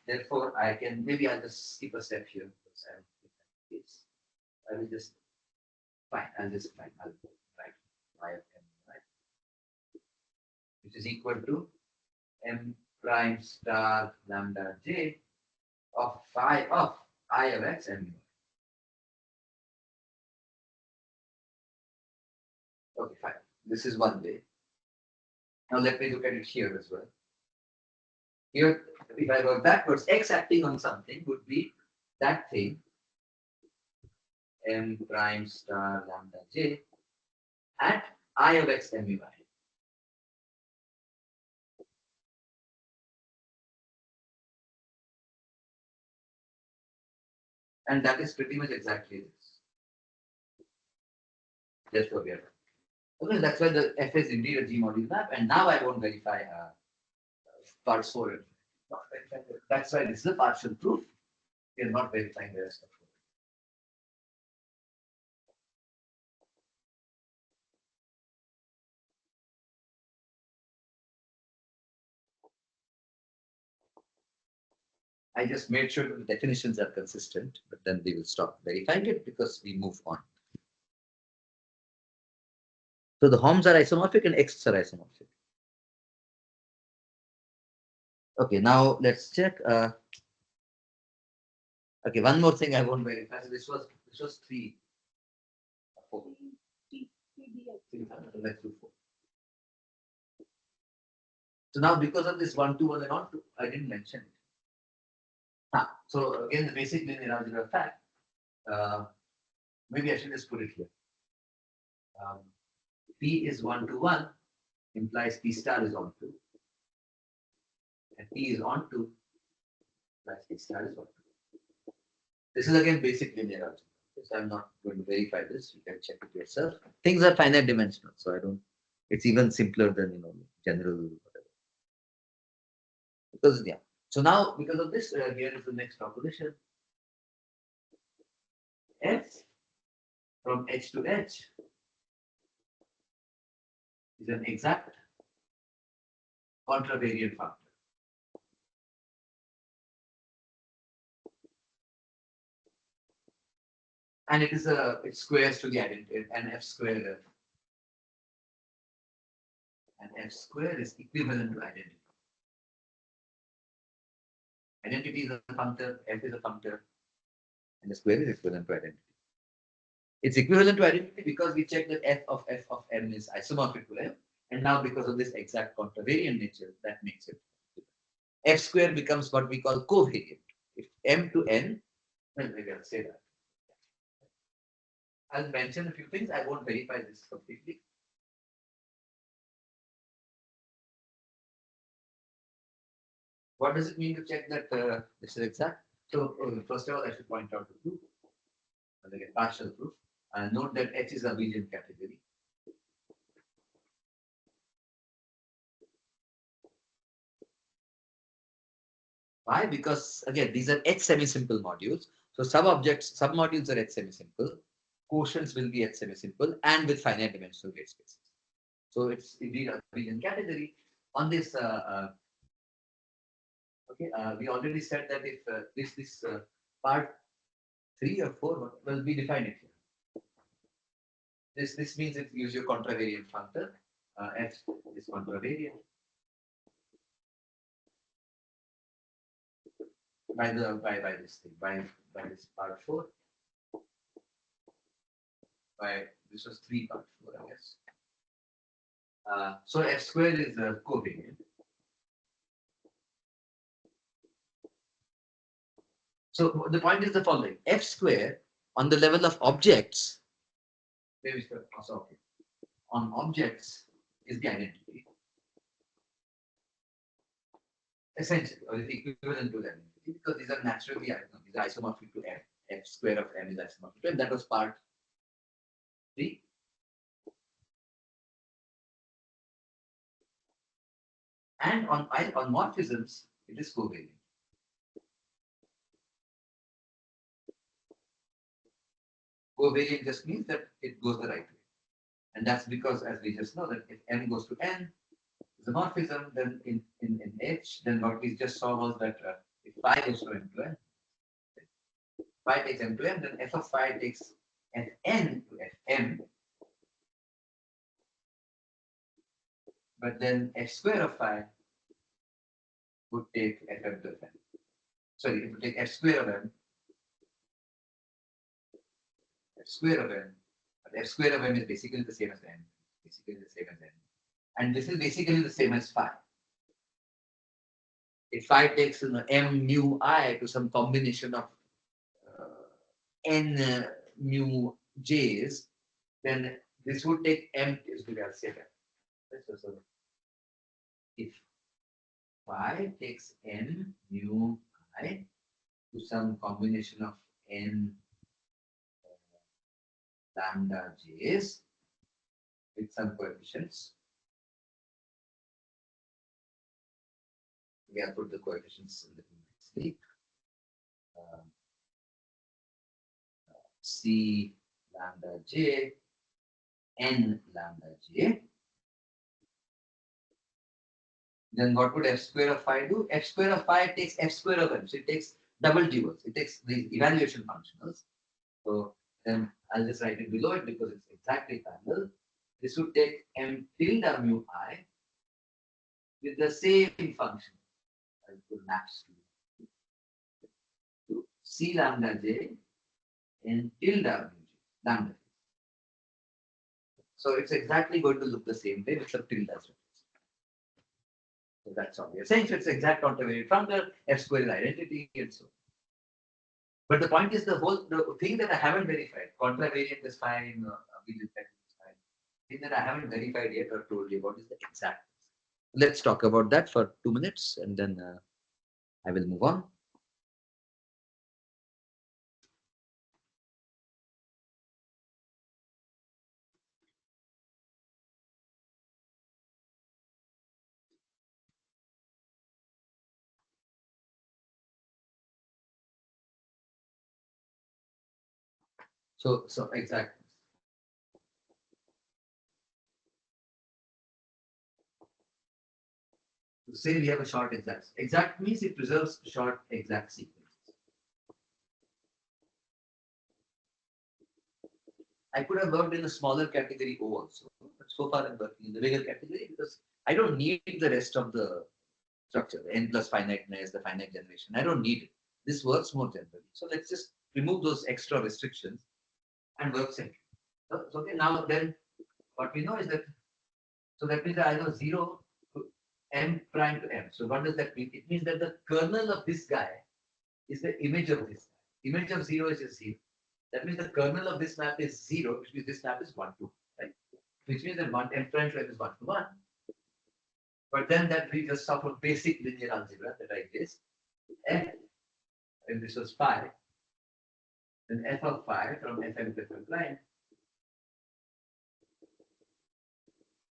Therefore, I can maybe I'll just skip a step here because I will just fine. I'll write phi of m mu I, which is equal to m prime star lambda j of phi of I of x m mu I. Okay, fine. This is one way. Now let me look at it here as well. Here, if I work backwards, x acting on something would be that thing m prime star lambda j at I of x mu I. And that is pretty much exactly this. That's what we are. Okay, that's why the f is indeed a G module map, and now I won't verify part 4. That's why this is a partial proof. We are not verifying the rest of it. I just made sure that the definitions are consistent, but then we will stop verifying it because we move on. So the HOMs are isomorphic and X are isomorphic. Okay, now let's check. Okay, one more thing I won't verify. So this was 3. 4. 3, let's do 4. So now because of this 1, 2, 1, and on 2, I didn't mention it. So again, the basic linear algebra fact. Maybe I should just put it here. P is 1 to 1 implies P star is on 2. And P is on 2 implies P star is on 2. This is again basic linear algebra. So I'm not going to verify this. You can check it yourself. Things are finite dimensional, so I don't. It's even simpler than general whatever. Because yeah. So now because of this, here is the next proposition. F from H to H is an exact contravariant functor. And it squares to the identity, and F square is equivalent to identity. Identity is a functor, F is a functor, and the square is equivalent to identity. It's equivalent to identity because we checked that F of M is isomorphic to M, and now because of this exact contravariant nature, that makes it. F square becomes what we call covariant. If M to N, well, maybe I'll say that. I'll mention a few things. I won't verify this completely. What does it mean to check that this is exact? So first of all, I should point out the proof, like a partial proof. Note that H is a abelian category. Why? Because again, these are H semi-simple modules. So submodules are H semi-simple. Quotients will be H semi-simple and with finite dimensional gate spaces. So it's indeed a abelian category. On this, we already said that if this part 3 or 4 will be defined it here. This means it gives you contravariant functor. F is contravariant by this thing, by this part 4. By this was 3 part 4, I guess. So F square is covariant. So the point is the following: F square on the level of objects, on objects is the identity, essentially, or is equivalent to the identity, because these are naturally these are isomorphic to F. F square of M is isomorphic to M. That was part 3. And on morphisms, it is covariant. Covariant just means that it goes the right way. And that's because, as we just know, that if M goes to N, is a morphism, then in H, then what we just saw was that if phi goes to M to N, phi takes M to N, then F of phi takes Fn to Fm. But then F square of phi would take Fm to Fn. Sorry, it would take F square of M. F square of M. But F square of M is basically the same as N. Basically the same as N. And this is basically the same as phi. If phi takes M mu I to some combination of N mu J's, then this would take M is to say that. So if phi takes M mu I to some combination of N lambda J's with some coefficients. We have put the coefficients in the sleep. C lambda J, N lambda J. Then what would F square of phi do? F square of phi takes F square of M. So it takes double duals. It takes the evaluation functionals. So then I'll just write it below it because it's exactly parallel. This would take M tilde mu I with the same function. I'll put maps to C lambda J and tilde mu J, lambda. So it's exactly going to look the same way with some tildes. So that's all we are saying. So it's exact contravariant functor, F square is identity, and so on. But the point is the thing that I haven't verified, contravariant is fine, is fine. The thing that I haven't verified yet or told you about is the exact. Let's talk about that for 2 minutes and then I will move on. So exactly. say we have a short exact. Exact means it preserves short exact sequences. I could have worked in a smaller category O also, but so far I'm working in the bigger category because I don't need the rest of the structure, the n plus finiteness, the finite generation. I don't need it. This works more generally. So let's just remove those extra restrictions and work simply. So, okay, now then what we know is that, so that means that I know 0 to m prime to m. So what does that mean? It means that the kernel of this guy is the image of this guy. Image of 0 is just 0. That means the kernel of this map is 0, which means this map is 1, 2, right? Which means that 1 m prime to m is 1 to 1. But then that we just sort of basic linear algebra that I guess f, and this was phi, then f of phi from fm to fm prime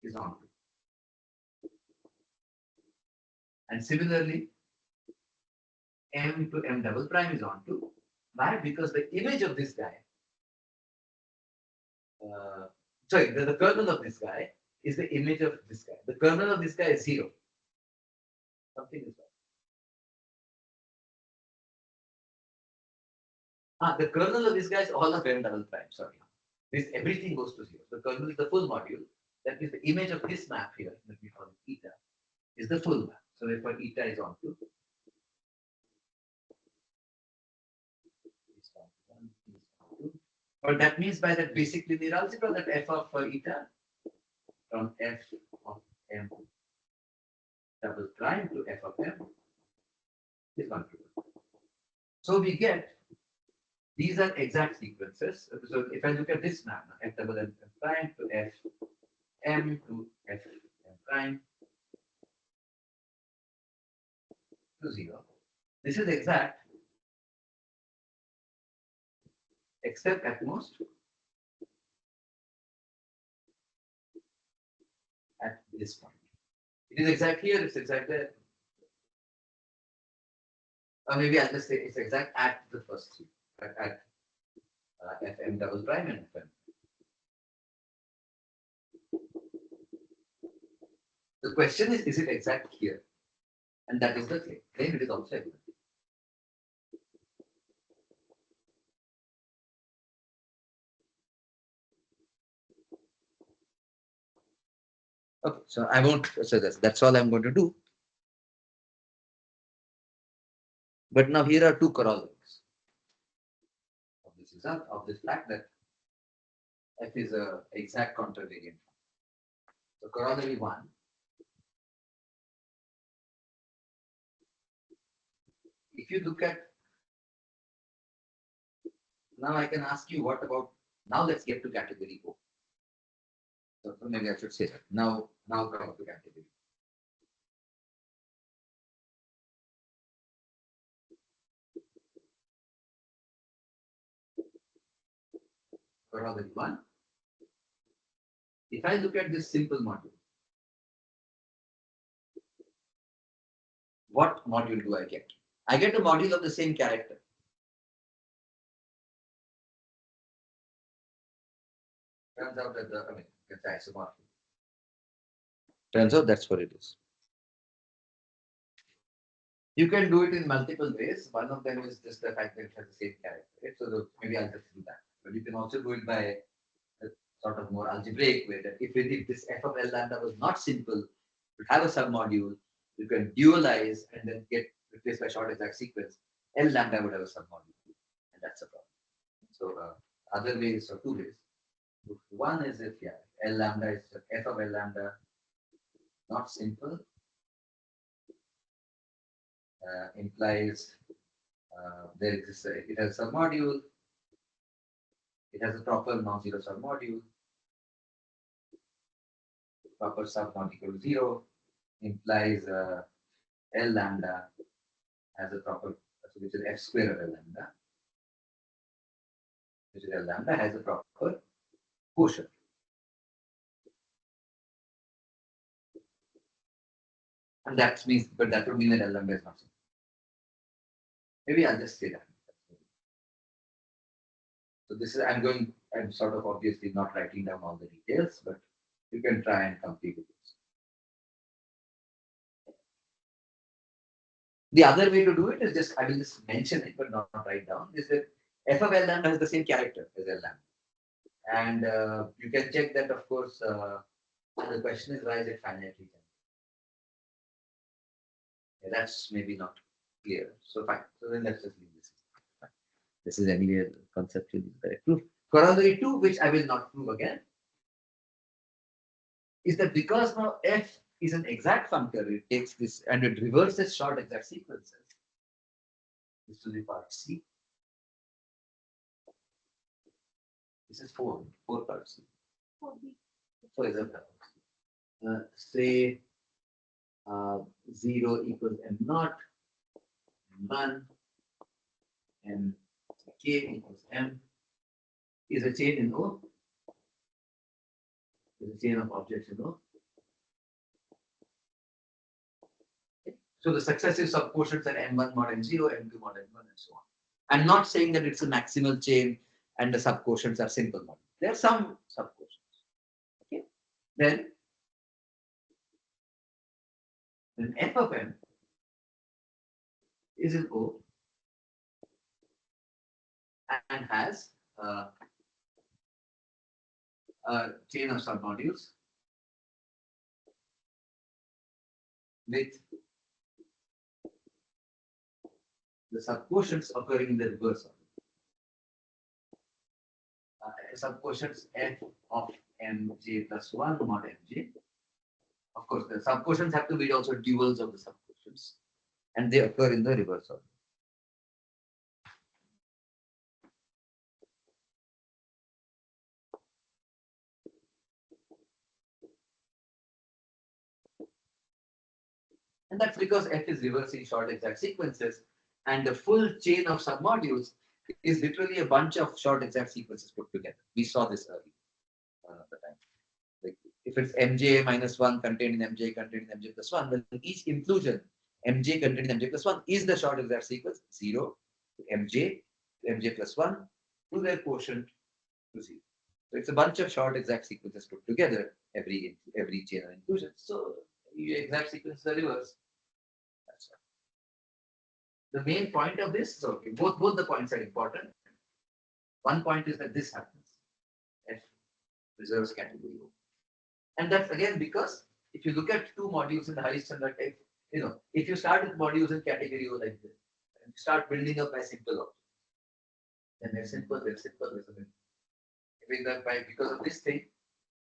is on 2. And similarly, m to m double prime is on 2. Why? Because the image of this guy, the kernel of this guy is the image of this guy. The kernel of this guy is 0. Something is wrong. The kernel of this guy is all of m double prime. Sorry. This everything goes to 0. The kernel is the full module. That is the image of this map here, that we call it eta, is the full map. So therefore eta is on 2. But that means by that basic linear algebra that f of eta from f of m double prime to f of m is 1 to 2. So we get these are exact sequences. So if I look at this map, f double m prime to f m to f m prime to 0. This is exact, except at most at this point. It is exact here, it's exact there. Or maybe I'll just say it's exact at the first three, at fm double prime and fm. The question is it exact here? And that is the claim. Claim it is also exact. Okay, so I won't say this. That's all I'm going to do. But now here are two corollaries of this result, of this fact that f is a exact contravariant. So corollary 1. If you look at, now I can ask you what about, now let's get to category O. So maybe I should say that. Now come to category. Corollary 1. If I look at this simple module, what module do I get? I get a module of the same character. Turns out that it's isomorphic. Turns out that's what it is. You can do it in multiple ways. One of them is just the fact that it has the same character. Right? So maybe I'll just do that. But you can also do it by a sort of more algebraic way that if this f of L lambda was not simple, it have a submodule, you can dualize and then get replaced by short exact sequence. L lambda would have a submodule, and that's a problem. So other ways or two ways. One is if L lambda is f of L lambda not simple, implies there exists it has a submodule, it has a proper non-zero submodule, proper sub not equal to 0, implies L lambda has a proper, which is f square of L lambda, which is L lambda has a proper quotient. And that means, but that would mean that L lambda is not simple. Maybe I'll just say that. So this is, I'm sort of obviously not writing down all the details, but you can try and complete it. The other way to do it is just, I will just mention it but not write down, is that f of L lambda has the same character as L lambda. And you can check that, of course, the question is, why is it finitely general? Yeah, that's maybe not clear. So fine. So then let's just leave this. Fine. This is anyway conceptually correct proof. Corollary 2, which I will not prove again, is that because now f is an exact functor, it takes this and it reverses short exact sequences. This to the part C. This is 4 part C. 4B. For example, say 0 equals m naught, m1, and k equals m is a chain in O. Is a chain of objects in O. So the successive subquotients are m1 mod m0, m2 mod m1, and so on. I'm not saying that it's a maximal chain and the subquotients are simple modules. There are some subquotients. Okay. Then f of m is in O and has a chain of submodules with the subquotients occurring in the reverse order. Subquotients f of mj plus 1 mod mj. Of course, the subquotients have to be also duals of the subquotients, and they occur in the reverse order. And that's because f is reversing short exact sequences, and the full chain of submodules is literally a bunch of short exact sequences put together. We saw this earlier the time. Like if it's mj minus 1 contained in mj contained in mj plus 1, then each inclusion mj contained in mj plus 1 is the short exact sequence 0 to mj plus 1 to their quotient to 0. So it's a bunch of short exact sequences put together, every chain of inclusion. So your exact sequences are reversed. That's right. The main point of this, so okay, both the points are important. One point is that this happens. F preserves category O. And that's again because if you look at two modules in the Harishchandra type, if you start with modules in category O like this, and you start building up by simple objects, then they're simple, there's a bit. Because of this thing,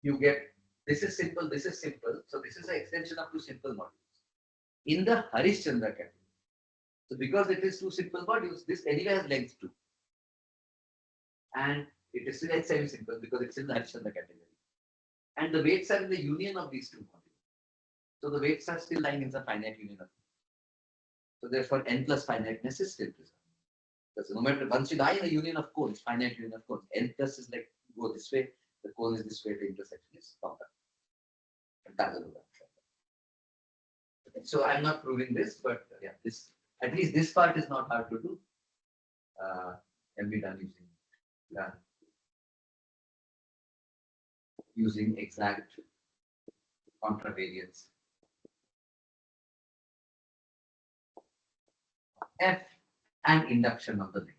you get this is simple, so this is an extension of two simple modules in the Harishchandra category. So because it is two simple modules, this anyway has length 2. And it is still like semi-simple because it's in the Harishchandra category. And the weights are in the union of these two modules. So the weights are still lying in the finite union of. So therefore, n plus finiteness is still preserved. Because no matter once you lie in a union of cones, finite union of cones, n plus is like go this way, the cone is this way, the intersection is compact. So I'm not proving this, but yeah, this at least this part is not hard to do. Can be done using exact contravariance f and induction of the length.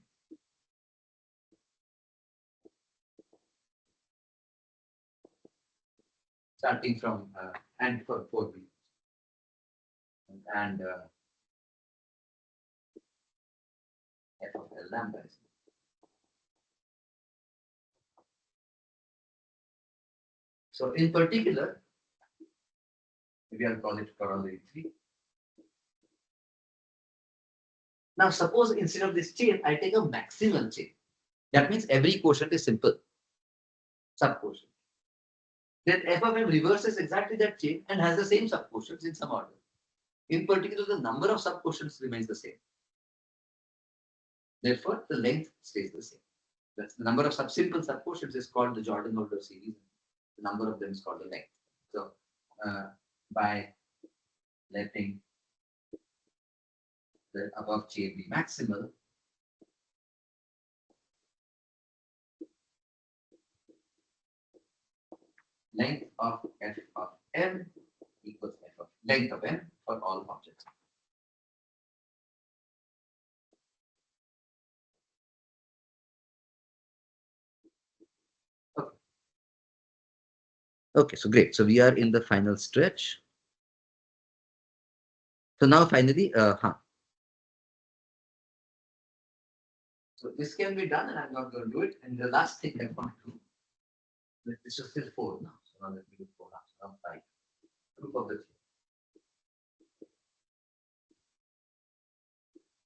Starting from and for 4b and f of L lambda. So in particular, maybe I'll call it corollary 3. Now suppose instead of this chain, I take a maximal chain. That means every quotient is simple, subquotient. Then f of m reverses exactly that chain and has the same subquotients in some order. In particular, the number of subquotients remains the same. Therefore, the length stays the same. That's the number of simple subquotients is called the Jordan-Holder series. The number of them is called the length. So, by letting the above chain be maximal, length of f of m equals f of length of m for all objects. Okay, so great. So we are in the final stretch. So now finally, so this can be done, and I'm not going to do it. And the last thing I want to do, this is still 4 now. So now let me do 4 now. So now 5. Proof of the theorem.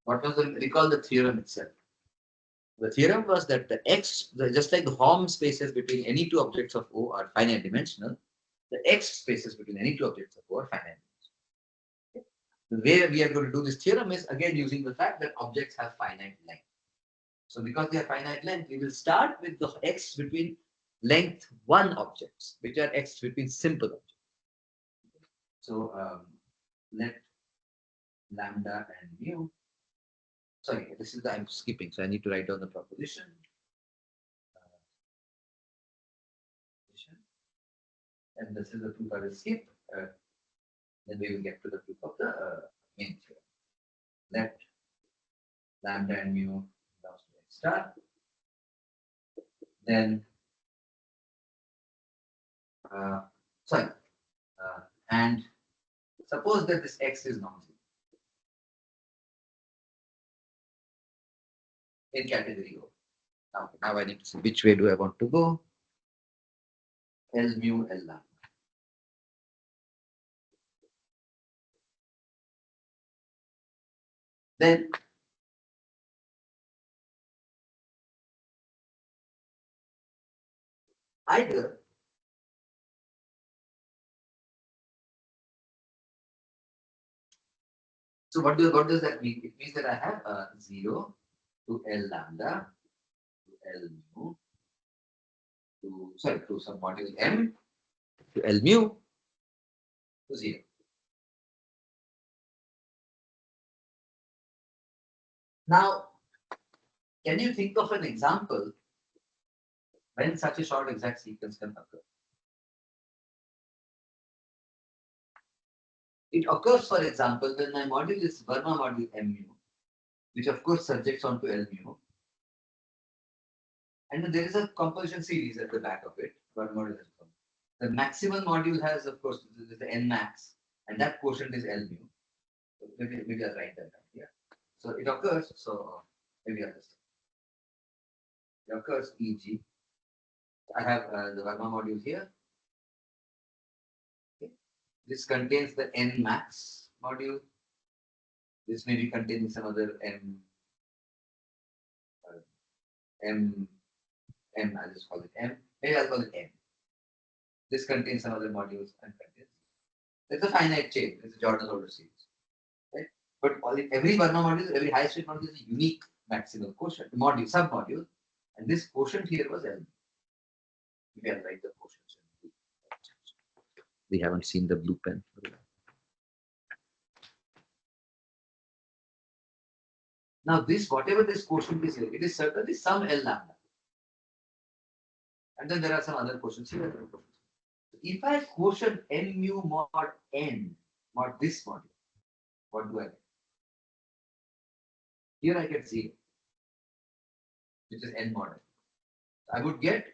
What was the, recall the theorem itself? The theorem was that just like the Hom spaces between any two objects of O are finite dimensional, the X spaces between any two objects of O are finite dimensional. The way we are going to do this theorem is again using the fact that objects have finite length. So because they have finite length, we will start with the X between length 1 objects, which are X between simple objects. So let lambda and mu. Sorry, this is the I'm skipping, so I need to write down the proposition. And this is the proof I will skip. Then we will get to the proof of the main theorem. Let lambda and mu belongs to X star. Then, and suppose that this X is non-zero in category O. Now I need to see which way do I want to go. L mu, L lambda. Then either so what does that mean? It means that I have 0 to L lambda to L mu to some module M to L mu to 0. Now, can you think of an example when such a short exact sequence can occur? It occurs, for example, when my module is Verma module mu, which of course subjects onto L mu. And then there is a composition series at the back of it. Verma module has the maximal module has, of course, the N max, and that quotient is L mu. So maybe I'll write that down here. So it occurs, so maybe I'll just. It occurs, e.g. I have the Verma module here. Okay. This contains the N max module. This may be containing some other I'll just call it M. Maybe I'll call it M. This contains some other modules and contains. There's a finite chain. There's a Jordan order series. Right? But every Verma module, every high street module is a unique maximal quotient, module, submodule. And this quotient here was L. We can write the quotient. We haven't seen the blue pen. Now, this, whatever this quotient is here, it is certainly some L lambda. And then there are some other quotients here. If I quotient M mu mod N, mod this module, what do I get? Here I get 0, which is N mod N. I would get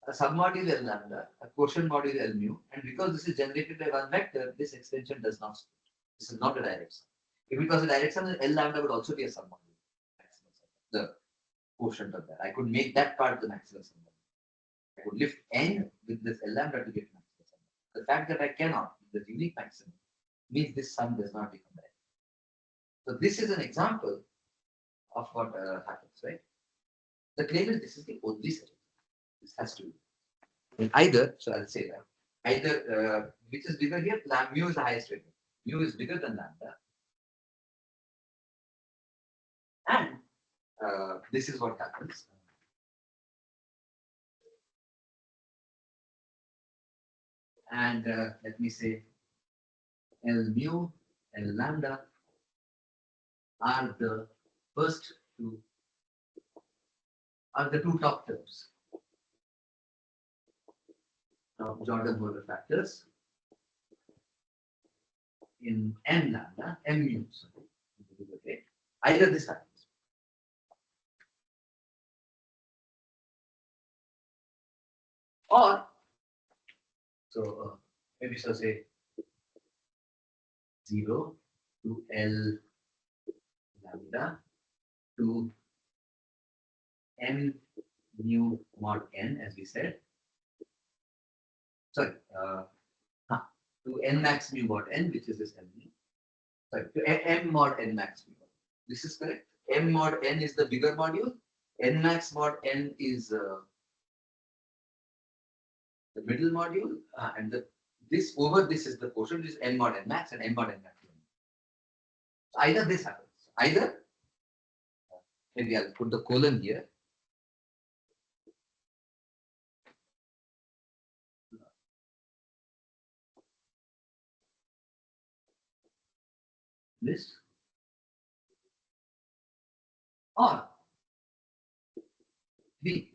a submodule L lambda, a quotient module L mu, and because this is generated by one vector, this extension does not split. This is not a direct sum. If it was a direct sum, then L lambda would also be a submodule. The quotient of that. I could make that part the maximal sum. I could lift N with this L lambda to get maximal sum. The fact that I cannot, the unique maximum, means this sum does not become direct. So this is an example of what happens, right? The claim is this is the only set. This has to be. And either, so I'll say that, either which is bigger here, mu is the highest value. Mu is bigger than lambda. And this is what happens. And let me say L mu and lambda are the first two, are the two top terms of Jordan border factors in M lambda, M mu. Sorry. Either this happens. Or So maybe so say 0 to L lambda to m mu mod n, as we said. Sorry, to n max mu mod n, which is this m mu. Sorry, to m mod n max mu. This is correct. M mod n is the bigger module. N max mod n is the middle module, and this is the portion which is n mod n max and n mod n max. So either this happens. Either maybe I'll put the colon here. This or B.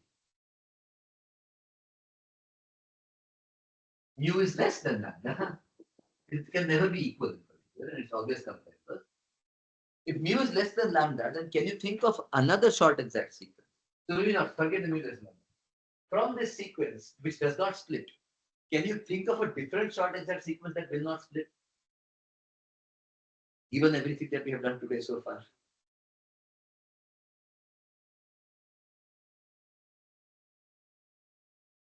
Mu is less than lambda. It can never be equal in particular, and it's always comparable. If mu is less than lambda, then can you think of another short exact sequence? So maybe not forget the mu less than lambda. From this sequence, which does not split, can you think of a different short exact sequence that will not split? Given everything that we have done today so far.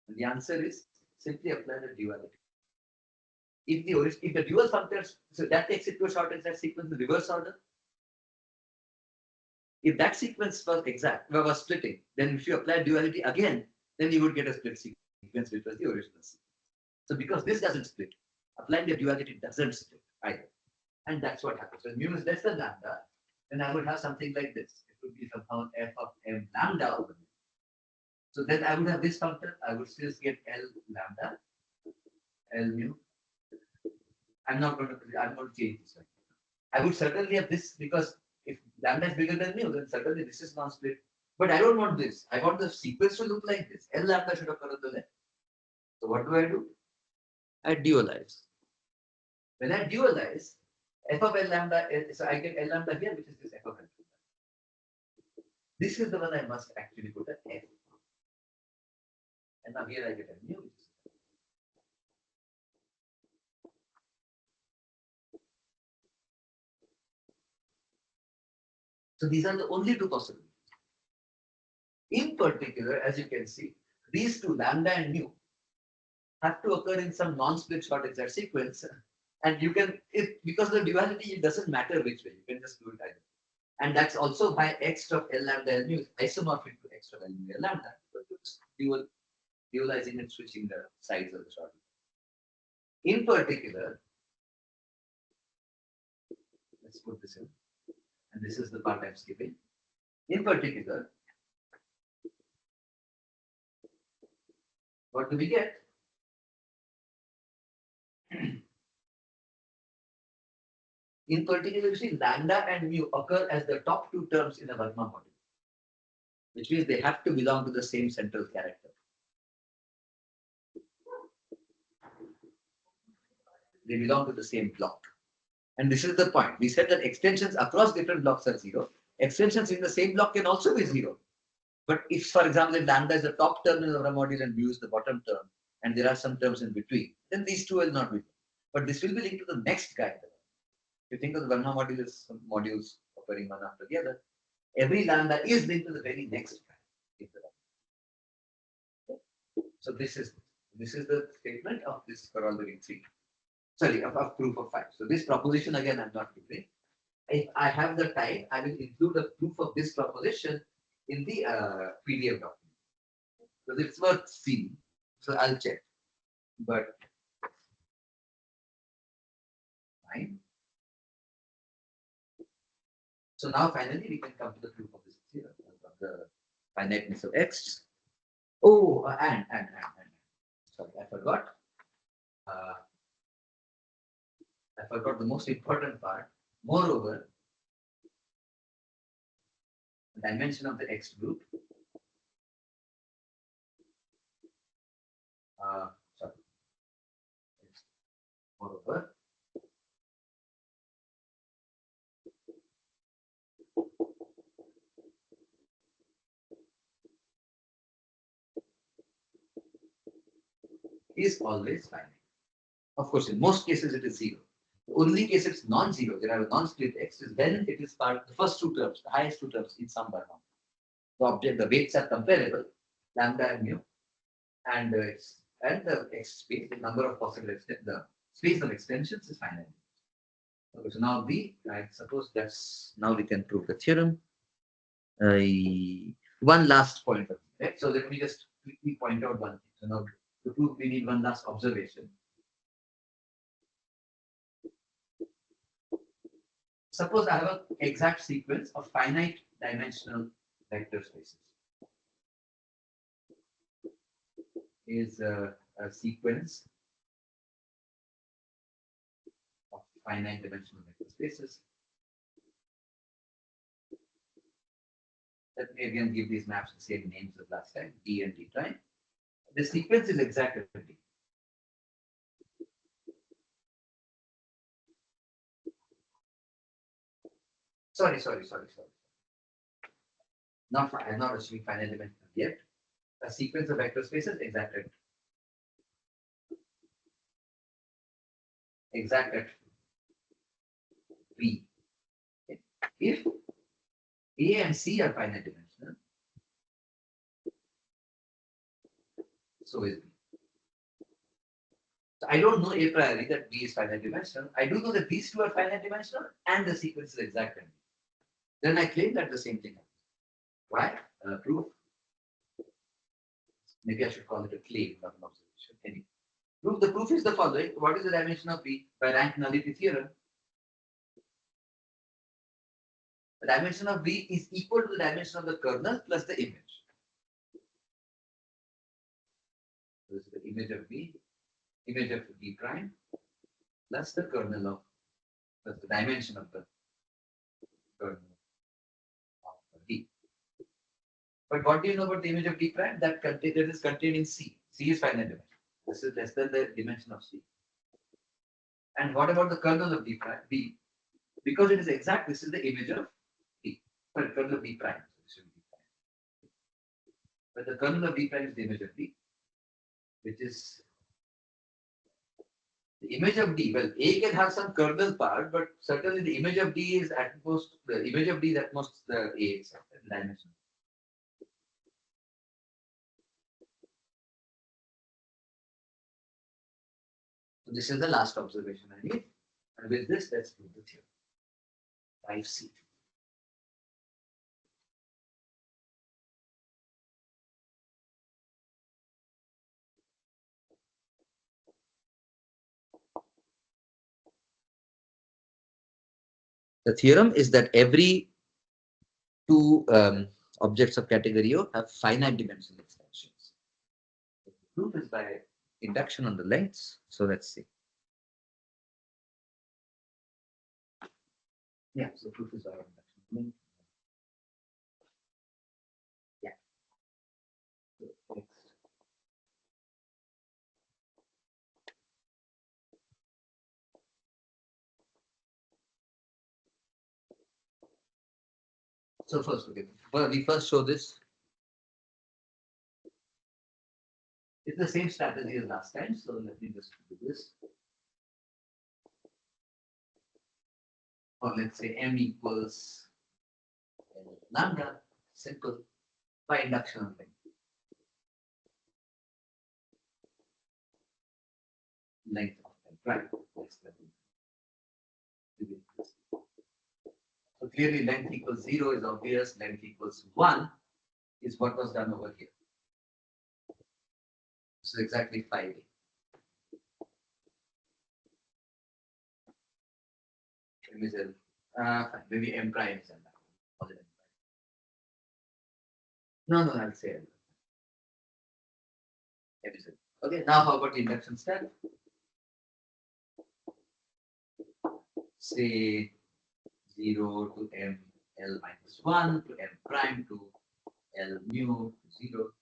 And the answer is simply apply the duality. If the dual functors, so that takes it to a short exact sequence in reverse order. If that sequence was exact, was splitting, then if you apply duality again, then you would get a split sequence, which was the original sequence. So because this doesn't split, applying the duality doesn't split either. And that's what happens. When mu is less than lambda, then I would have something like this. It would be somehow f of m lambda over mu. So then I would have this functor. I would still get L lambda, L mu. I'm going to change this one. I would certainly have this because if lambda is bigger than mu, then certainly this is non-split. But I don't want this. I want the sequence to look like this. L lambda should occur on the left. So what do? I dualize. When I dualize, f of L lambda, so I get L lambda here, which is this f of L. This is the one I must actually put at f. And now here I get a mu. So these are the only two possibilities. In particular, as you can see, these two, lambda and mu, have to occur in some non-split short exact sequence. And you can, because of the duality, it doesn't matter which way, you can just do it either. And that's also why x of L lambda L mu is isomorphic to x of L mu L lambda. Dualizing and switching the sides of the short. In particular, let's put this in, and this is the part I'm skipping. In particular, what do we get? In particular, you see lambda and mu occur as the top two terms in a Varma model, which means they have to belong to the same central character. They belong to the same block. And this is the point. We said that extensions across different blocks are 0. Extensions in the same block can also be 0. But if, for example, if lambda is the top term in the module and mu is the bottom term, and there are some terms in between, then these two will not be. But this will be linked to the next guy. If you think of the Varma module as some modules occurring one after the other, every lambda is linked to the very next guy. So this is the statement of this corollary 3. Sorry, of proof of 5. So this proposition again I'm not giving. If I have the time, I will include a proof of this proposition in the PDF document. So it's worth seeing. So I'll check. But fine. So now finally we can come to the proof of this theorem of the finiteness of x. Oh, and. Sorry, I forgot. I forgot the most important part. Moreover, the dimension of the X group. Sorry. Moreover, is always finite. Of course, in most cases it is 0. The only case it's non-zero, there are a non-split x, is when it is part the first two terms, the highest two terms in some bar. The object, the weights are comparable, lambda and mu, and the x space, the number of possible the space of extensions is finite. Okay, so now I suppose that's now we can prove the theorem. One last point, right? So let me just quickly point out one thing. So now to prove we need one last observation. Suppose I have an exact sequence of finite dimensional vector spaces. Is a sequence of finite dimensional vector spaces. Let me again give these maps the same names as last time, D and D prime. The sequence is exact at D. Sorry. I'm not assuming finite dimensional yet. A sequence of vector spaces exact at B. If A and C are finite dimensional, so is B. So I don't know a priori that B is finite dimensional. I do know that these two are finite dimensional and the sequence is exact at B. Then I claim that the same thing happens. Why? Proof. Maybe I should call it a claim, not an observation. Anyway. The proof is the following. What is the dimension of B? By rank nullity theorem. The dimension of B is equal to the dimension of the kernel plus the image. This is the image of B prime plus the kernel of plus the dimension of the kernel of D. But what do you know about the image of D prime? That is contained in C. C is finite dimension. This is less than the dimension of C. And what about the kernel of D prime? B. Because it is exact, this is the image of D. Well, kernel of D prime. So this should be D prime. But the kernel of D prime is the image of D, which is the image of D. Well, A can have some kernel part, but certainly the image of D is at most the image of D is at most the A itself, the dimension. So this is the last observation I need. And with this, let's prove the theorem. 5C. The theorem is that every two objects of category O have finite dimensional extensions. The proof is by induction on the lengths. So let's see. Yeah, so proof is by induction. Yeah. So next. So first, okay, well, we first show this. It's the same strategy as last time. So let me just do this. Or let's say M equals lambda, simple, by induction on length. Length of M prime. So clearly length equals 0 is obvious, length equals 1 is what was done over here. This is exactly 5A. Maybe M prime is L. No, I'll say L. Okay, now how about the induction step? Say 0 to M L minus 1 to M prime to L mu to 0.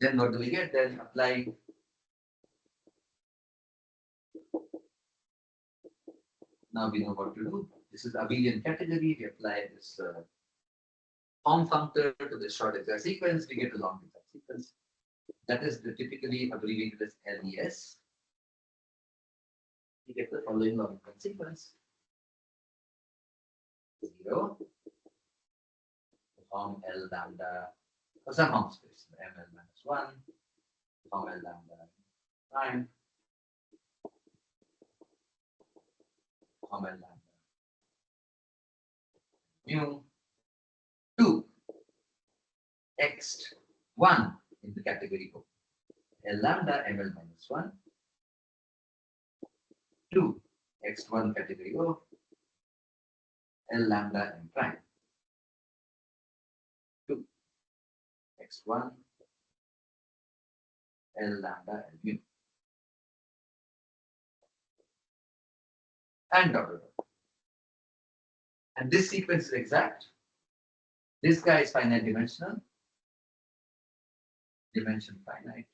Then what do we get? Then apply now we know what to do. This is abelian category. We apply this form functor to the short exact sequence. We get a long exact sequence. that is typically abbreviated as LES. You get the following logical sequence: 0, form L lambda, or some form space, ML minus 1, form L lambda prime, form L lambda mu, 2, x1 in the category O, L lambda ML minus 1, 2, x1 category O, L lambda M prime, 2, x1, L lambda L mu, and dot dot dot. And this sequence is exact. This guy is finite dimensional, dimension finite.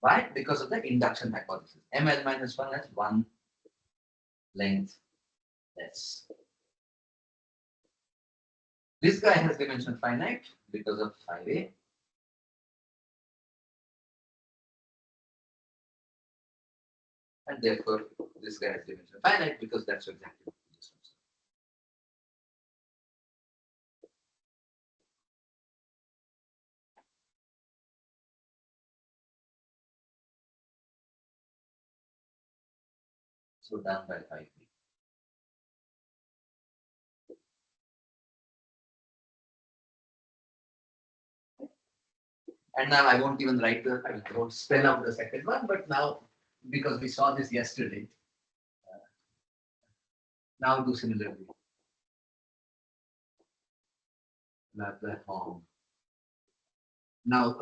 Why? Because of the induction hypothesis. ML minus 1 has one length less. This guy has dimension finite because of 5a. And therefore, this guy has dimension finite because that's exactly what we just observed. So done by 5b. And now I won't even write the, I won't spell out the second one, but now, because we saw this yesterday, now do similarly. Laplace form. Now,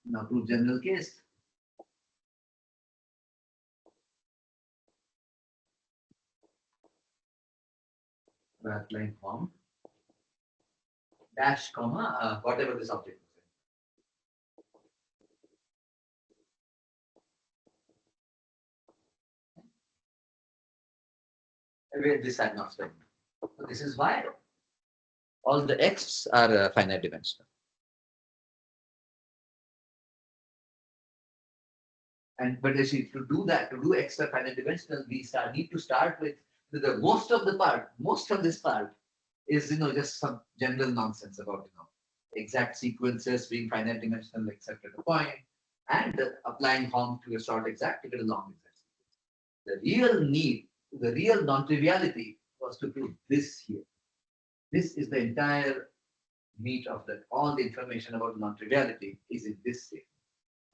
now prove general case. Laplace form. Dash, comma, whatever this object is. Where this I'm not spelling. So this is why all the x's are finite dimensional. And but you see, to do that, to do x are finite dimensional, we need to start with the most of the part. Most of this part is just some general nonsense about exact sequences being finite dimensional, except at a point, and applying form to a short exact to get a long exact sequence. The real need, the real non-triviality was to prove this here. This is the entire meat of that. All the information about non-triviality is in this statement.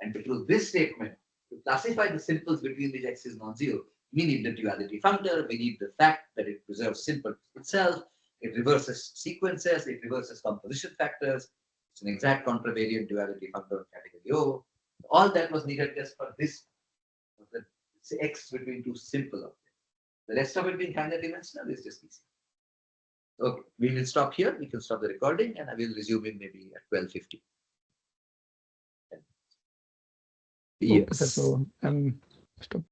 And to prove this statement, to classify the simples between which x is non-zero, we need the duality functor, we need the fact that it preserves simple itself, it reverses sequences, it reverses composition factors, it's an exact contravariant duality functor category O. All that was needed just for this, the x between two simple objects. The rest of it being finite dimensional is just easy. Okay, we will stop here. We can stop the recording and I will resume it maybe at 12:50. Yes. So, stop.